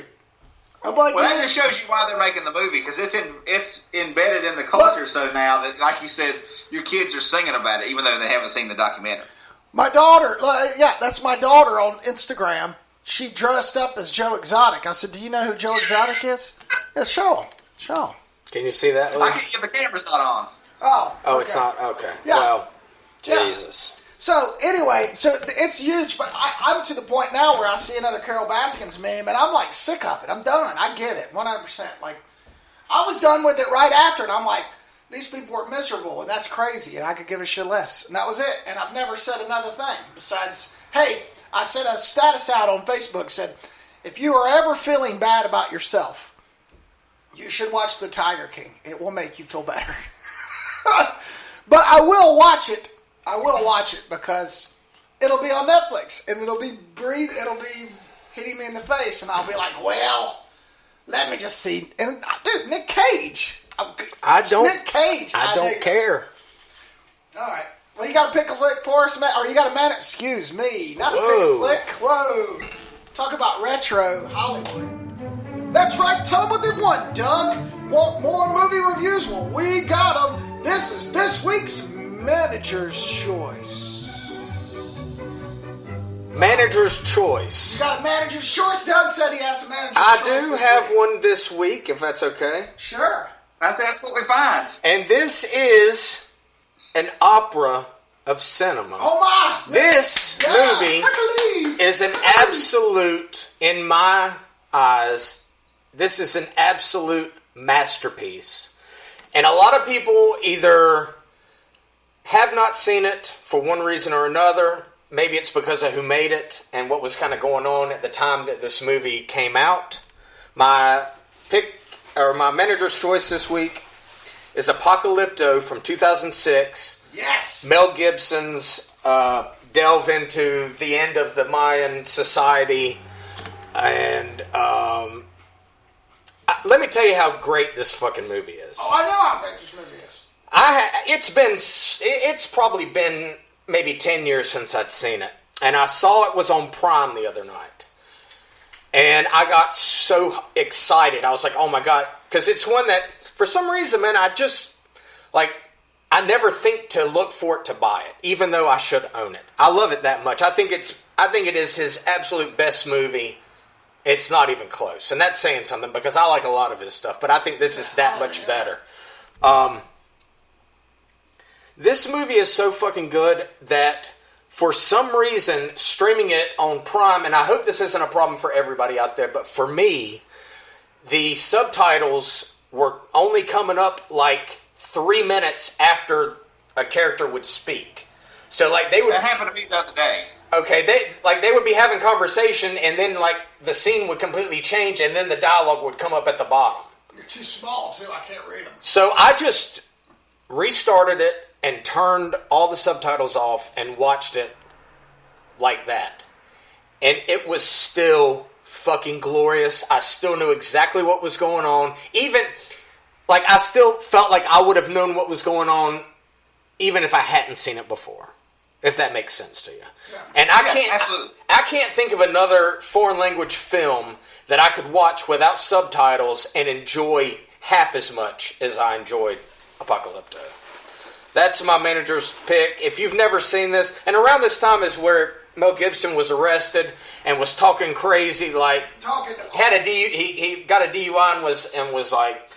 I'm like, well, that just shows you why they're making the movie, because it's embedded in the culture. So now that, like you said, your kids are singing about it, even though they haven't seen the documentary. My daughter, that's my daughter on Instagram. She dressed up as Joe Exotic. I said, do you know who Joe Exotic is? Yeah, show him. Can you see that? The camera's not on. Oh, okay. It's not? Okay. Yeah. Well, Yeah. Jesus. So, anyway, it's huge, but I'm to the point now where I see another Carol Baskins meme, and I'm, like, sick of it. I'm done. I get it, 100%. Like, I was done with it right after, and I'm like, these people are miserable, and that's crazy, and I could give a shit less. And that was it, and I've never said another thing besides, hey, I sent a status out on Facebook, said, if you are ever feeling bad about yourself, you should watch The Tiger King. It will make you feel better. But I will watch it. I will watch it because it'll be on Netflix and it'll be hitting me in the face, and I'll be like, well, let me just see. And dude, Nick Cage. I don't care. All right. Well, you got to pick a flick for us, or you got to man. Excuse me, not a pick a flick. Whoa. Talk about retro Hollywood. That's right. Tell them what they want, Doug. Want more movie reviews? Well, we got them. This is this week's Manager's Choice. Manager's Choice. You got a Manager's Choice? Doug said he has a Manager's Choice. I do have one this week, if that's okay. Sure. That's absolutely fine. And this is an opera of cinema. Oh my! This movie Hercules. is an absolute, in my eyes, this is an absolute masterpiece. And a lot of people either have not seen it for one reason or another. Maybe it's because of who made it and what was kind of going on at the time that this movie came out. My Manager's Choice this week is Apocalypto from 2006. Yes. Mel Gibson's delve into the end of the Mayan society. And let me tell you how great this fucking movie is. Oh, I know how great this movie is. It's probably been maybe 10 years since I'd seen it. And I saw it was on Prime the other night. And I got so excited. I was like, oh my God. Because it's one that, for some reason, man, I never think to look for it to buy it, even though I should own it. I love it that much. I think it is his absolute best movie. It's not even close. And that's saying something, because I like a lot of his stuff. But I think this is that much better. This movie is so fucking good that for some reason, streaming it on Prime, and I hope this isn't a problem for everybody out there, but for me, the subtitles were only coming up like 3 minutes after a character would speak. So like they would... That happened to me the other day. Okay, they would be having conversation, and then like the scene would completely change, and then the dialogue would come up at the bottom. You're too small, too. I can't read them. So I just restarted it and turned all the subtitles off and watched it like that. And it was still fucking glorious. I still knew exactly what was going on. Even, like, I still felt like I would have known what was going on even if I hadn't seen it before. If that makes sense to you. Yeah. And I can't think of another foreign language film that I could watch without subtitles and enjoy half as much as I enjoyed Apocalypto. That's my manager's pick. If you've never seen this, and around this time is where Mel Gibson was arrested and was talking crazy, like he got a DUI and was like,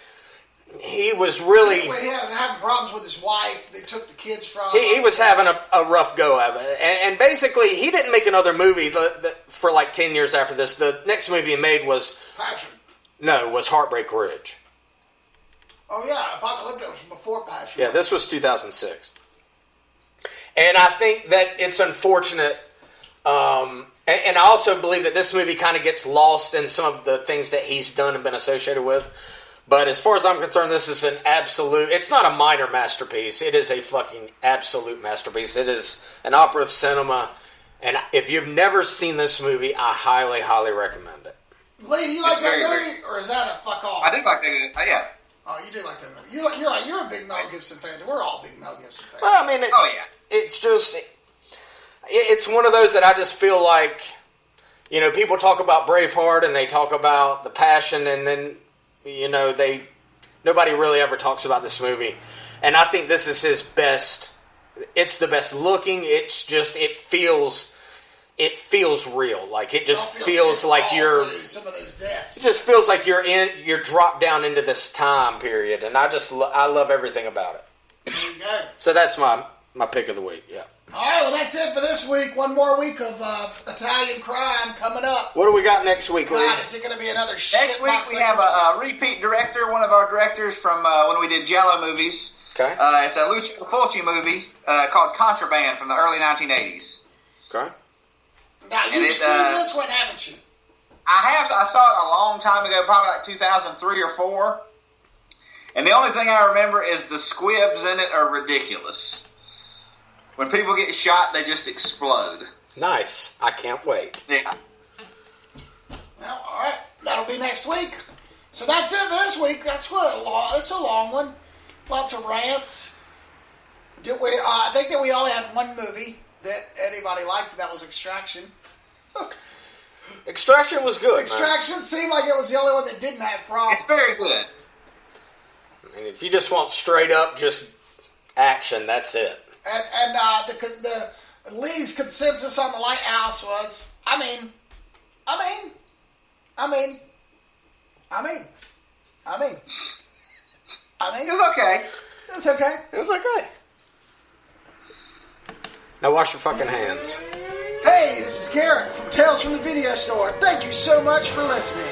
he was really... He was having problems with his wife. They took the kids from... He was having a rough go of it. And basically, he didn't make another movie for like 10 years after this. The next movie he made was... Passion. No, was Heartbreak Ridge. Oh, yeah. Apocalypto was before Passion. Yeah, this was 2006. And I think that it's unfortunate. And I also believe that this movie kind of gets lost in some of the things that he's done and been associated with. But as far as I'm concerned, this is an absolute... It's not a minor masterpiece. It is a fucking absolute masterpiece. It is an opera of cinema. And if you've never seen this movie, I highly, highly recommend it. Lee, do you like that movie? Or is that a fuck off? I do like that. Yeah. Oh, you do like that movie. You're right. You're a big Mel Gibson fan. We're all big Mel Gibson fans. Well, I mean, it's just, it's one of those that I just feel like, you know, people talk about Braveheart and they talk about The Passion, and then, you know, nobody really ever talks about this movie. And I think this is his best. It's the best looking. It's just, it feels real. Like, it just feels like you're, some of those deaths. it just feels like you're dropped down into this time period. And I love everything about it. There you go. So that's my pick of the week, yeah. All right, well, that's it for this week. One more week of Italian crime coming up. What do we got next week, Lee? God, is it going to be another shit? Next week we have a repeat director, one of our directors from when we did Jello movies. Okay. It's a Lucio Fulci movie called Contraband from the early 1980s. Okay. Now, you've seen this one, haven't you? I have. I saw it a long time ago, probably like 2003 or 4. And the only thing I remember is the squibs in it are ridiculous. When people get shot, they just explode. Nice. I can't wait. Yeah. Well, all right. That'll be next week. So that's it for this week. That's a long one. Lots of rants. I think that we only had one movie that anybody liked. That was Extraction. Extraction was good. Extraction seemed like it was the only one that didn't have problems. It's very good. I mean, if you just want straight up just action, that's it. And the Lee's consensus on the Lighthouse was, I mean, It was okay. It's okay. It was okay. Now wash your fucking hands. Hey, this is Garrick from Tales from the Video Store. Thank you so much for listening.